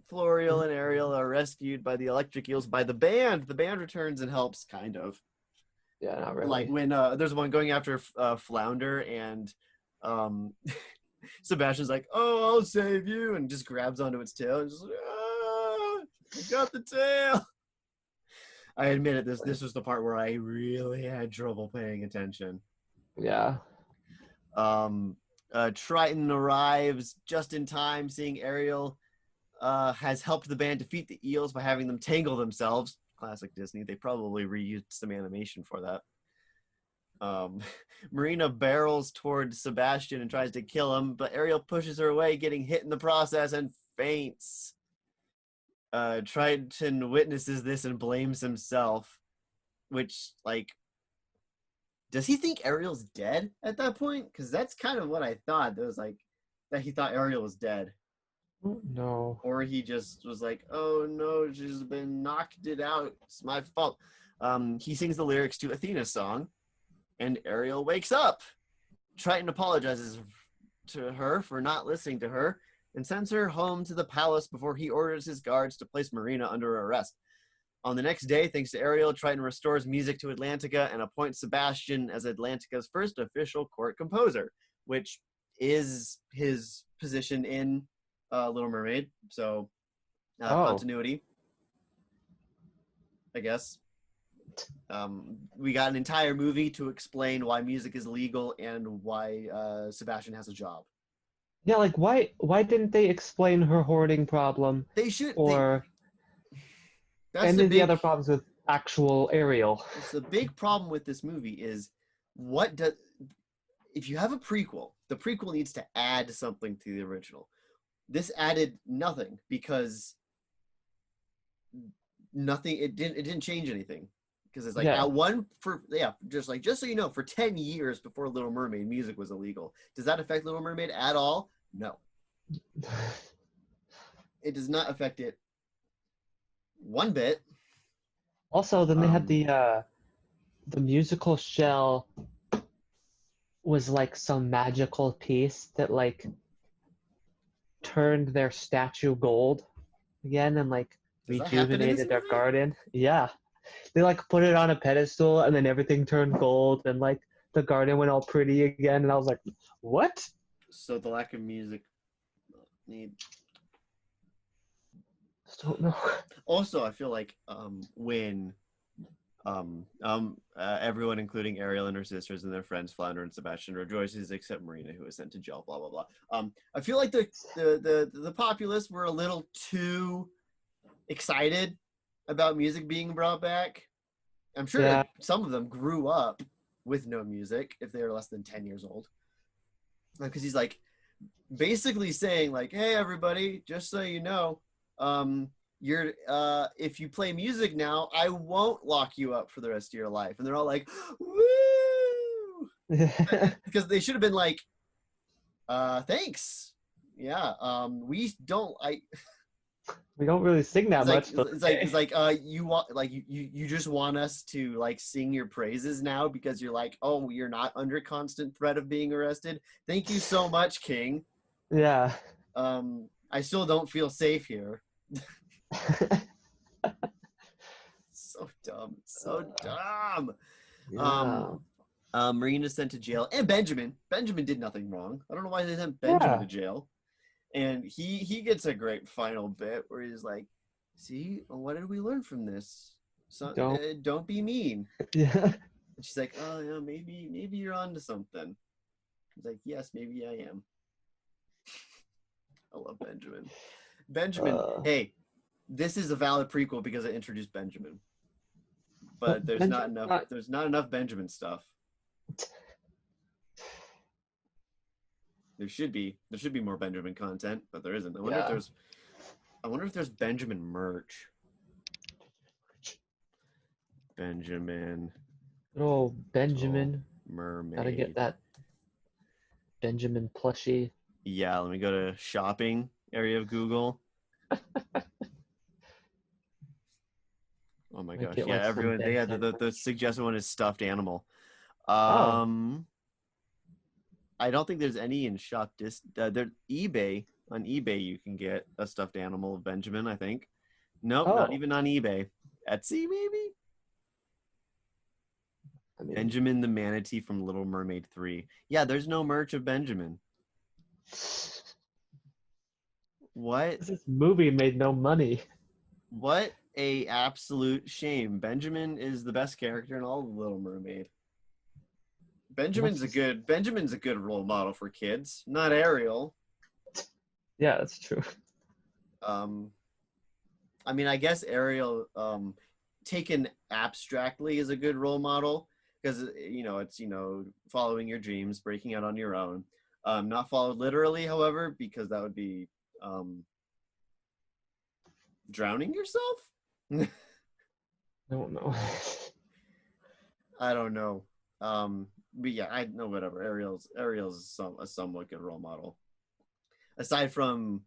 B: Florial and Ariel are rescued by the electric eels by the band. The band returns and helps, kind of.
A: Yeah, not really.
B: Like when there's one going after Flounder, and Sebastian's like, "Oh, I'll save you," and just grabs onto its tail and just like, "Ah, I got the tail." I admit it. This was the part where I really had trouble paying attention.
A: Yeah.
B: Triton arrives just in time, seeing Ariel has helped the band defeat the eels by having them tangle themselves. Classic Disney. They probably reused some animation for that. Marina barrels toward Sebastian and tries to kill him, but Ariel pushes her away, getting hit in the process and faints. Triton witnesses this and blames himself, which, like, does he think Ariel's dead at that point? Because that's kind of what I thought. It was like that he thought Ariel was dead.
A: No.
B: Or he just was like, "Oh no, she's been knocked it out. It's my fault." He sings the lyrics to Athena's song, and Ariel wakes up. Triton apologizes to her for not listening to her and sends her home to the palace before he orders his guards to place Marina under arrest. On the next day, thanks to Ariel, Triton restores music to Atlantica and appoints Sebastian as Atlantica's first official court composer, which is his position in Little Mermaid. So continuity, I guess. We got an entire movie to explain why music is illegal and why Sebastian has a job.
A: Yeah, like why didn't they explain her hoarding problem?
B: They should.
A: Or
B: That's
A: the other problems with actual Ariel.
B: It's the big problem with this movie is if you have a prequel, the prequel needs to add something to the original. This added nothing because it didn't change anything. Because it's like just so you know, for 10 years before Little Mermaid, music was illegal. Does that affect Little Mermaid at all? No. It does not affect it one bit.
A: Also, then they had the musical shell was like some magical piece that like turned their statue gold again and like rejuvenated their garden. Yeah. They like put it on a pedestal and then everything turned gold and like the garden went all pretty again and I was like, what?
B: So the lack of music
A: Just don't know.
B: Also, I feel like when everyone, including Ariel and her sisters and their friends, Flounder and Sebastian, rejoices except Marina, who was sent to jail, blah blah blah. I feel like the populace were a little too excited about music being brought back. I'm sure that some of them grew up with no music if they were less than 10 years old. Because he's like basically saying like, "Hey everybody, just so you know, if you play music now, I won't lock you up for the rest of your life." And they're all like, "Woo!" Because they should have been like, "Thanks, yeah, we don't
A: really sing that much."
B: It's like you want you just want us to like sing your praises now because you're like, "Oh, you're not under constant threat of being arrested. Thank you so much, King."
A: Yeah.
B: I still don't feel safe here. So dumb. So dumb.
A: Yeah.
B: Marina's sent to jail. And Benjamin did nothing wrong. I don't know why they sent Benjamin to jail. And he gets a great final bit where he's like, "See, what did we learn from this? So
A: Don't.
B: don't be mean.
A: Yeah.
B: And she's like, oh yeah, maybe you're onto something. He's like, yes, maybe I am. I love Benjamin. Benjamin, hey, this is a valid prequel because it introduced Benjamin. But there's not enough. There's not enough Benjamin stuff. There should be more Benjamin content, but there isn't. I wonder if there's Benjamin merch. Benjamin.
A: Good old Benjamin.
B: Mermaid.
A: Gotta get that Benjamin plushie.
B: Yeah, let me go to shopping area of Google. Oh my gosh. Yeah, everyone the suggested one is stuffed animal. I don't think there's any in shop there eBay. On eBay you can get a stuffed animal of Benjamin, I think. Nope, not even on eBay. Etsy maybe? I mean, Benjamin the manatee from Little Mermaid 3. Yeah, there's no merch of Benjamin. What?
A: This movie made no money.
B: What a absolute shame. Benjamin is the best character in all of Little Mermaid. Benjamin's a good role model for kids, not Ariel.
A: Yeah, that's true.
B: I mean, I guess Ariel, taken abstractly, is a good role model because it's following your dreams, breaking out on your own. Not followed literally, however, because that would be drowning yourself.
A: I don't know.
B: I don't know. But yeah, I know whatever. Ariel's a somewhat good role model. Aside from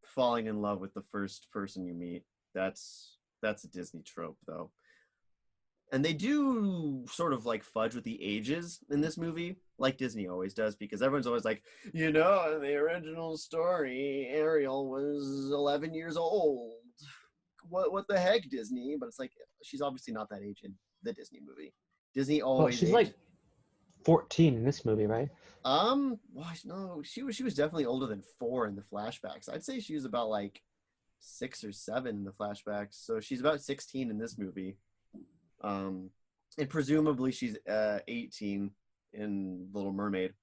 B: falling in love with the first person you meet, that's a Disney trope though. And they do sort of like fudge with the ages in this movie, like Disney always does, because everyone's always like, in the original story, Ariel was 11 years old. What the heck, Disney? But it's like, she's obviously not that age in the Disney movie. Disney always.
A: Well, she's like 14 in this movie, right?
B: Well, no, she was definitely older than 4 in the flashbacks. I'd say she was about like 6 or 7 in the flashbacks. So she's about 16 in this movie. And presumably she's 18 in Little Mermaid.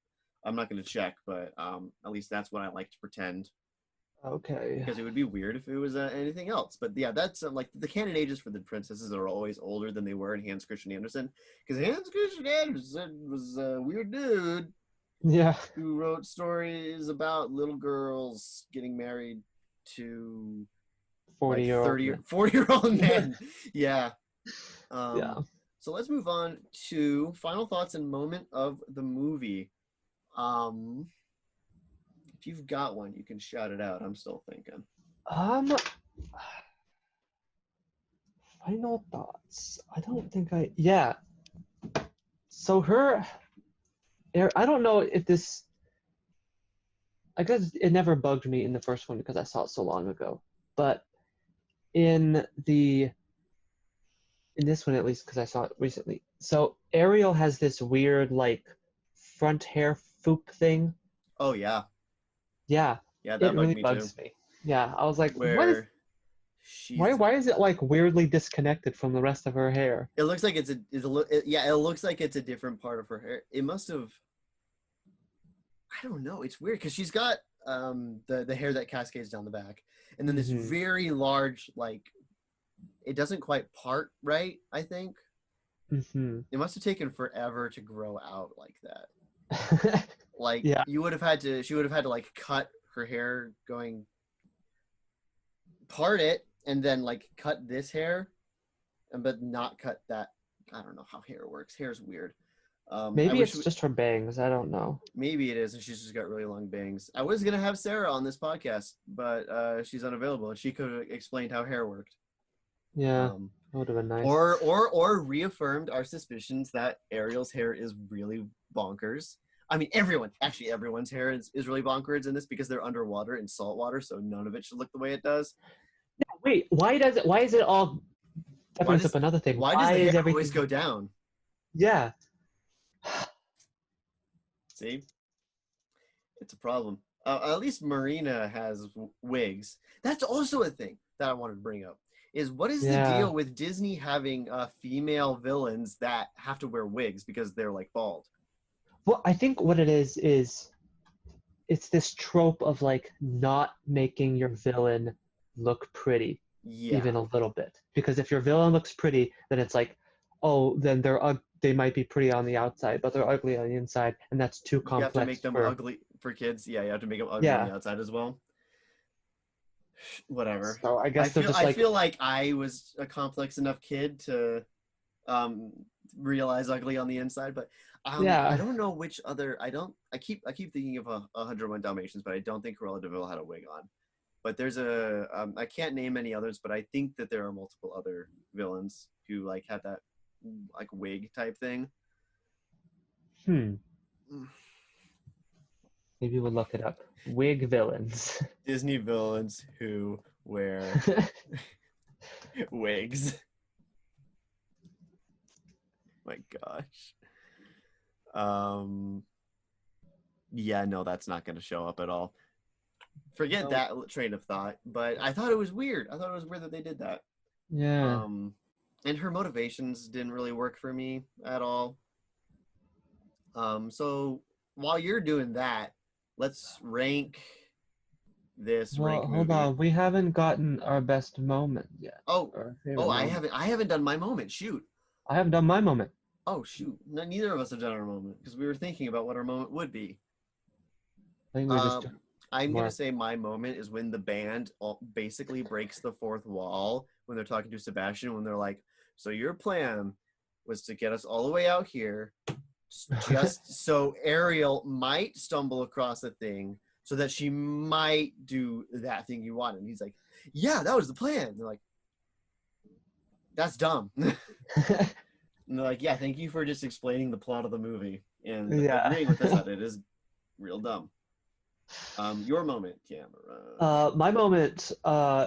B: I'm not going to check, but at least that's what I like to pretend.
A: Okay.
B: Because it would be weird if it was anything else. But yeah, that's like the canon ages for the princesses are always older than they were in Hans Christian Andersen. Because Hans Christian Andersen was a weird dude.
A: Yeah.
B: Who wrote stories about little girls getting married to 40-year-old men. Yeah.
A: Yeah.
B: So let's move on to final thoughts and moment of the movie. If you've got one, you can shout it out. I'm still thinking.
A: Final thoughts. I don't think yeah. So I don't know if this, I guess it never bugged me in the first one because I saw it so long ago. But in this one, at least, because I saw it recently. So Ariel has this weird, like, front hair foop thing.
B: Oh, yeah.
A: Yeah.
B: Yeah, that
A: really
B: bugs
A: me. Yeah, I was like,
B: why
A: is it, like, weirdly disconnected from the rest of her hair?
B: It looks like it looks like it's a different part of her hair. It must have, I don't know. It's weird because she's got the hair that cascades down the back, and then this very large, like, it doesn't quite part right, I think. It must have taken forever to grow out like that. Like, yeah. She would have had to like cut her hair going, part it, and then like cut this hair, but not cut that. I don't know how hair works. Hair's weird.
A: Maybe it's just her bangs. I don't know.
B: Maybe it is, and she's just got really long bangs. I was gonna have Sarah on this podcast, but she's unavailable, and she could have explained how hair worked.
A: Yeah, that would have been nice.
B: Or reaffirmed our suspicions that Ariel's hair is really bonkers. I mean, everyone's hair is really bonkers in this because they're underwater in salt water, so none of it should look the way it does.
A: No, wait, why is it all? That brings up another thing.
B: Why does the hair always go down?
A: Yeah.
B: See? It's a problem. At least Marina has wigs. That's also a thing that I wanted to bring up. is what is the deal with Disney having female villains that have to wear wigs because they're like bald?
A: Well, I think what it is it's this trope of like not making your villain look pretty
B: Yeah.
A: even a little bit. Because if your villain looks pretty, then it's like, oh, then they might be pretty on the outside, but they're ugly on the inside, and that's too complex.
B: You have to make them ugly for kids. Yeah, you have to make them ugly on the outside as well. Whatever.
A: So I guess I
B: feel like I was a complex enough kid to realize ugly on the inside, but I don't know which other. I keep thinking of 101 Dalmatians, but I don't think Cruella de Vil had a wig on. But there's I can't name any others, but I think that there are multiple other villains who like have that like wig type thing.
A: Maybe we'll look it up. Wig villains.
B: Disney villains who wear wigs. My gosh. Yeah, no, that's not going to show up at all. Forget that train of thought, but I thought it was weird. I thought it was weird that they did that.
A: Yeah.
B: And her motivations didn't really work for me at all. So while you're doing that, let's rank this movie.
A: Hold on. We haven't gotten our best moment yet.
B: I haven't done my moment. Shoot.
A: I haven't done my moment.
B: Oh, shoot. Neither of us have done our moment because we were thinking about what our moment would be.
A: I think we're just
B: I'm going to say my moment is when the band basically breaks the fourth wall when they're talking to Sebastian, when they're like, so your plan was to get us all the way out here just so Ariel might stumble across a thing so that she might do that thing you wanted. And he's like, yeah, that was the plan. And they're like, that's dumb. And they're like, yeah, thank you for just explaining the plot of the movie and agreeing with us that it is real dumb. Your moment, Cameron.
A: My moment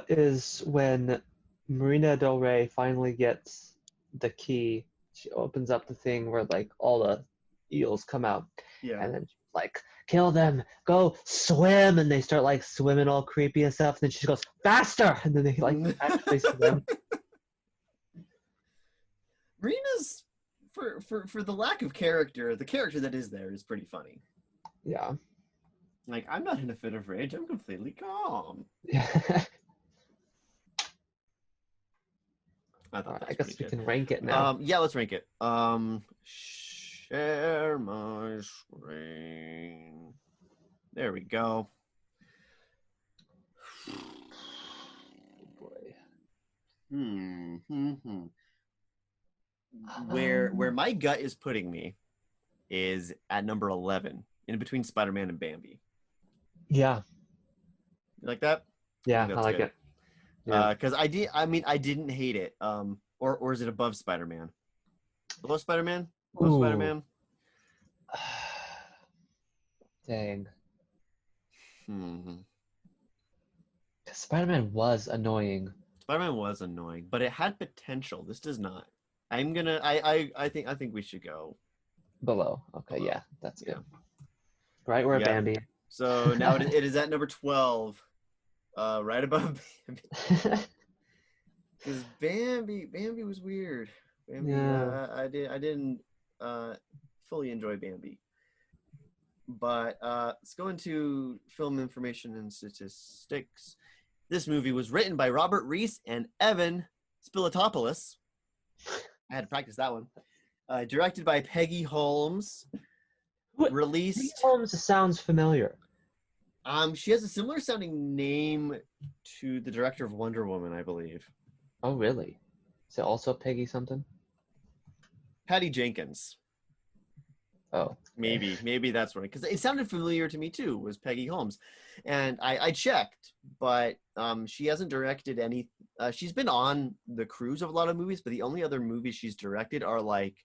A: is when Marina Del Rey finally gets the key. She opens up the thing where like all the eels come out.
B: Yeah.
A: And then she's like, kill them, go swim, and they start like swimming all creepy and stuff. And then she goes, faster, and then they like actually swim.
B: Marina's for the lack of character, the character that is there is pretty funny.
A: Yeah.
B: Like, I'm not in a fit of rage, I'm completely calm.
A: Yeah.
B: I
A: guess we can rank it now.
B: Yeah, let's rank it. Share my screen. There we go.
A: Boy.
B: Where my gut is putting me is at number 11, in between Spider-Man and Bambi.
A: Yeah.
B: You like that?
A: Yeah, I like it. Yeah.
B: Because I didn't hate it. Or is it above Spider-Man? Below Spider-Man? Below Spider-Man?
A: Dang. Spider-Man was annoying.
B: Spider-Man was annoying, but it had potential. This does not. I think we should go
A: below. Okay, yeah, that's good. Right where Bambi.
B: So now it is at number 12, right above Bambi. Because Bambi was weird. Bambi, I didn't fully enjoy Bambi. But let's go into film information and statistics. This movie was written by Robert Reese and Evan Spilotopoulos. I had to practice that one. Directed by Peggy Holmes. Released.
A: Peggy Holmes sounds familiar.
B: She has a similar sounding name to the director of Wonder Woman, I believe.
A: Oh, really? Is it also Peggy something?
B: Patty Jenkins.
A: Oh.
B: Maybe that's right. Because it sounded familiar to me too, was Peggy Holmes. And I checked, but she hasn't directed any. She's been on the crews of a lot of movies, but the only other movies she's directed are like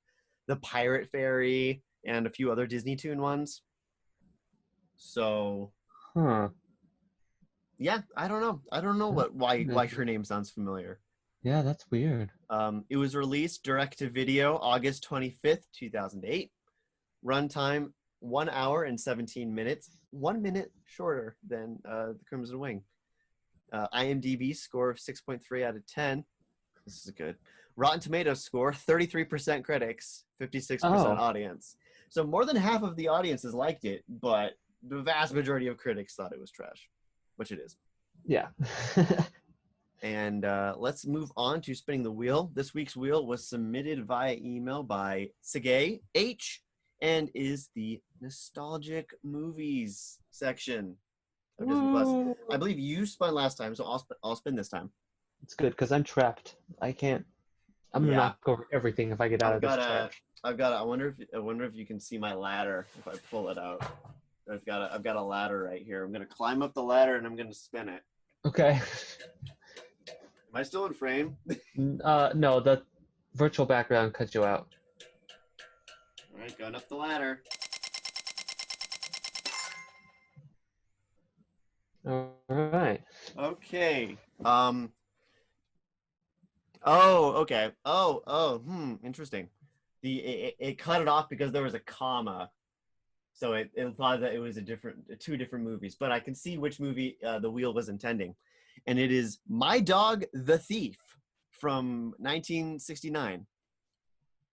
B: The Pirate Fairy and a few other Disney Toon ones. So. Yeah, I don't know. I don't know why her name sounds familiar.
A: Yeah, that's weird.
B: It was released direct to video August 25th, 2008. Runtime 1 hour and 17 minutes. 1 minute shorter than The Crimson Wing. IMDb score of 6.3 out of 10. This is good. Rotten Tomatoes score 33% critics, 56% audience. So more than half of the audiences liked it, but the vast majority of critics thought it was trash, which it is.
A: Yeah.
B: And let's move on to spinning the wheel. This week's wheel was submitted via email by Sige H and is the nostalgic movies section of Disney Plus. I believe you spun last time, so I'll spin this time.
A: It's good because I'm trapped. I'm gonna knock over everything if I get out of this trap.
B: I wonder if you can see my ladder if I pull it out. I've got a ladder right here. I'm gonna climb up the ladder and I'm gonna spin it.
A: Okay.
B: Am I still in frame?
A: No, the virtual background cut you out.
B: All right, going up the ladder.
A: All right.
B: Okay. Oh, okay. Interesting. It cut it off because there was a comma, so it implied that it was two different movies. But I can see which movie the wheel was intending, and it is My Dog the Thief from 1969.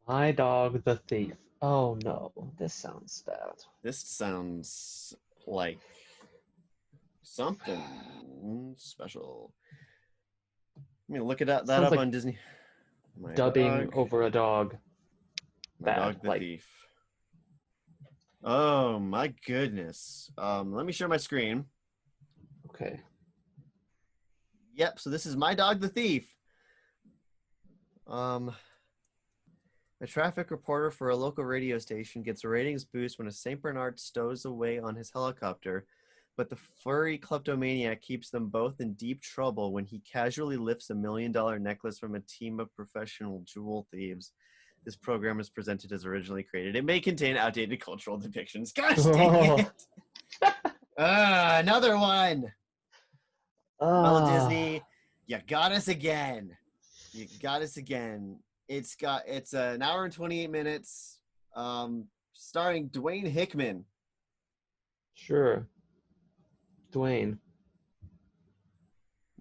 A: My Dog the Thief. Oh no, this sounds bad.
B: This sounds like something special. I mean, look at that up on Disney.
A: Dubbing over a dog.
B: My Dog the Thief. Oh my goodness. Let me share my screen.
A: Okay.
B: Yep, so this is My Dog the Thief. A traffic reporter for a local radio station gets a ratings boost when a St. Bernard stows away on his helicopter, but the furry kleptomaniac keeps them both in deep trouble when he casually lifts $1 million necklace from a team of professional jewel thieves. This program is presented as originally created. It may contain outdated cultural depictions. Gosh dang it! Another one! Well, Disney, you got us again. You got us again. It's an hour and 28 minutes, starring Dwayne Hickman.
A: Sure. Dwayne.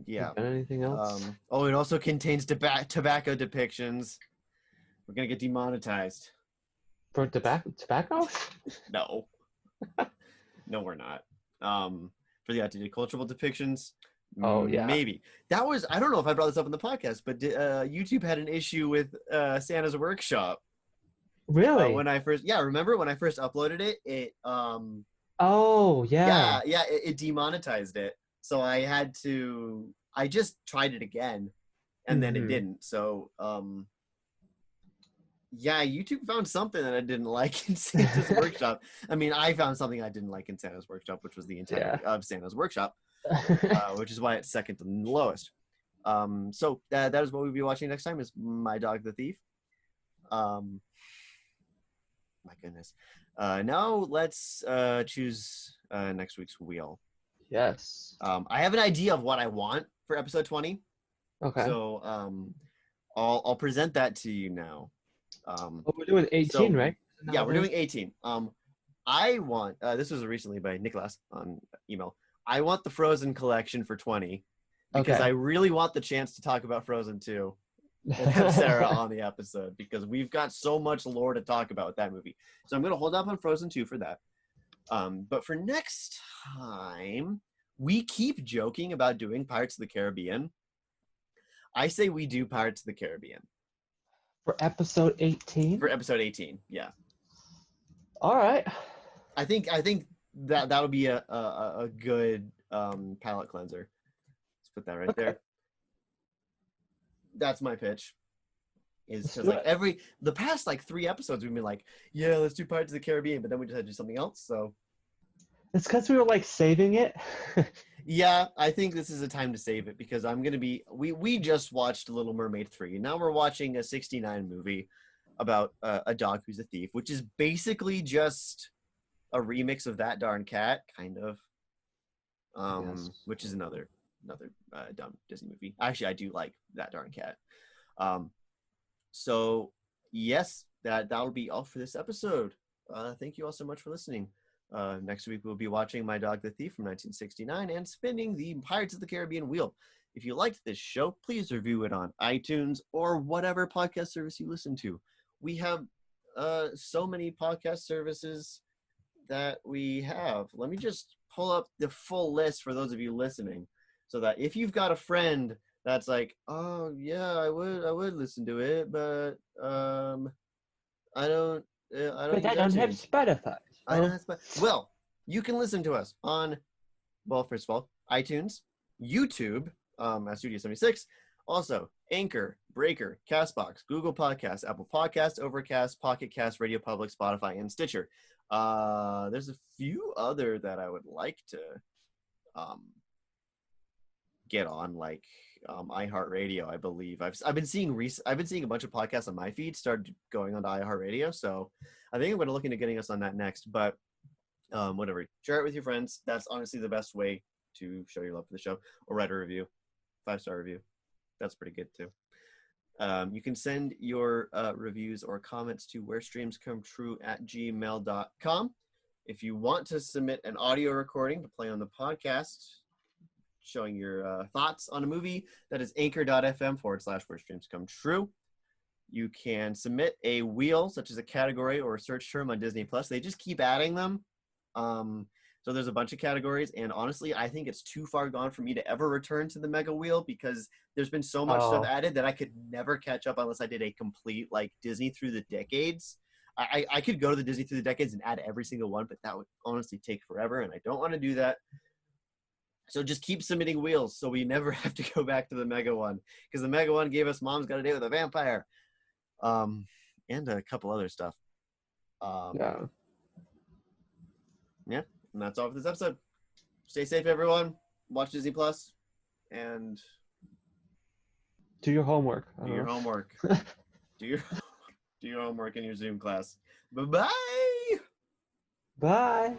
B: Yeah.
A: Anything else?
B: It also contains tobacco depictions. We're gonna get demonetized.
A: For tobacco?
B: No. No, we're not. For the outdated cultural depictions.
A: Oh yeah.
B: Maybe. That was, I don't know if I brought this up in the podcast, but YouTube had an issue with Santa's Workshop.
A: Really?
B: Remember when I first uploaded it?
A: Oh yeah.
B: Yeah, it demonetized it. So I just tried it again and then it didn't. So YouTube found something that I didn't like in Santa's Workshop. I mean, I found something I didn't like in Santa's Workshop, which was the entirety of Santa's Workshop, which is why it's second and lowest. So that is what we'll be watching next time is My Dog the Thief. My goodness. Now let's choose next week's wheel.
A: Yes.
B: I have an idea of what I want for episode 20.
A: Okay.
B: So I'll present that to you now.
A: We're doing 18, right?
B: Yeah, we're doing 18. I want this was recently by Nicholas on email. I want the Frozen collection for 20 because I really want the chance to talk about Frozen 2 and have Sarah on the episode because we've got so much lore to talk about with that movie. So I'm going to hold up on Frozen 2 for that. But for next time, we keep joking about doing Pirates of the Caribbean. I say we do Pirates of the Caribbean.
A: For episode 18?
B: For episode 18, yeah.
A: All right.
B: I think that'll be a good palate cleanser. Let's put that right there. That's my pitch. Is because like the past like 3 episodes we've been like, yeah, let's do Pirates of the Caribbean, but then we just had to do something else. So
A: it's because we were like saving it.
B: Yeah, I think this is a time to save it because I'm gonna be. We just watched Little Mermaid 3. Now we're watching a '69 movie about a dog who's a thief, which is basically just a remix of That Darn Cat, kind of. Yes. Which is another dumb Disney movie. Actually, I do like That Darn Cat. So yes, that'll be all for this episode. Thank you all so much for listening. Next week, we'll be watching My Dog the Thief from 1969 and spinning the Pirates of the Caribbean wheel. If you liked this show, please review it on iTunes or whatever podcast service you listen to. We have so many podcast services that we have. Let me just pull up the full list for those of you listening, so that if you've got a friend that's like, oh yeah, I would listen to it, but I don't
A: But I
B: use
A: don't have
B: iTunes.
A: Spotify.
B: I don't have well, you can listen to us on, well, first of all, iTunes, YouTube, at Studio 76, also Anchor, Breaker, Castbox, Google Podcasts, Apple Podcasts, Overcast, Pocket Cast, Radio Public, Spotify, and Stitcher. There's a few other that I would like to get on, like iHeartRadio, I believe. I've been seeing a bunch of podcasts on my feed started going on to iHeartRadio, so I think I'm going to look into getting us on that next. But whatever, share it with your friends. That's honestly the best way to show your love for the show, or write a review, 5-star review. That's pretty good too. You can send your reviews or comments to WhereStreamsComeTrue@gmail.com. If you want to submit an audio recording to play on the podcast, showing your thoughts on a movie, that is anchor.fm/WhereStreamsComeTrue. You can submit a wheel, such as a category or a search term on Disney Plus. They just keep adding them. So there's a bunch of categories, and honestly, I think it's too far gone for me to ever return to the Mega Wheel, because there's been so much stuff added that I could never catch up unless I did a complete, like, Disney through the decades. I could go to the Disney through the decades and add every single one, but that would honestly take forever, and I don't want to do that. So just keep submitting wheels so we never have to go back to the Mega one, because the Mega one gave us Mom's Got a Date with a Vampire, and a couple other stuff.
A: Yeah.
B: Yeah, and that's all for this episode. Stay safe, everyone. Watch Disney Plus, and
A: Do your homework.
B: do your homework. do your homework in your Zoom class. Bye-bye.
A: Bye.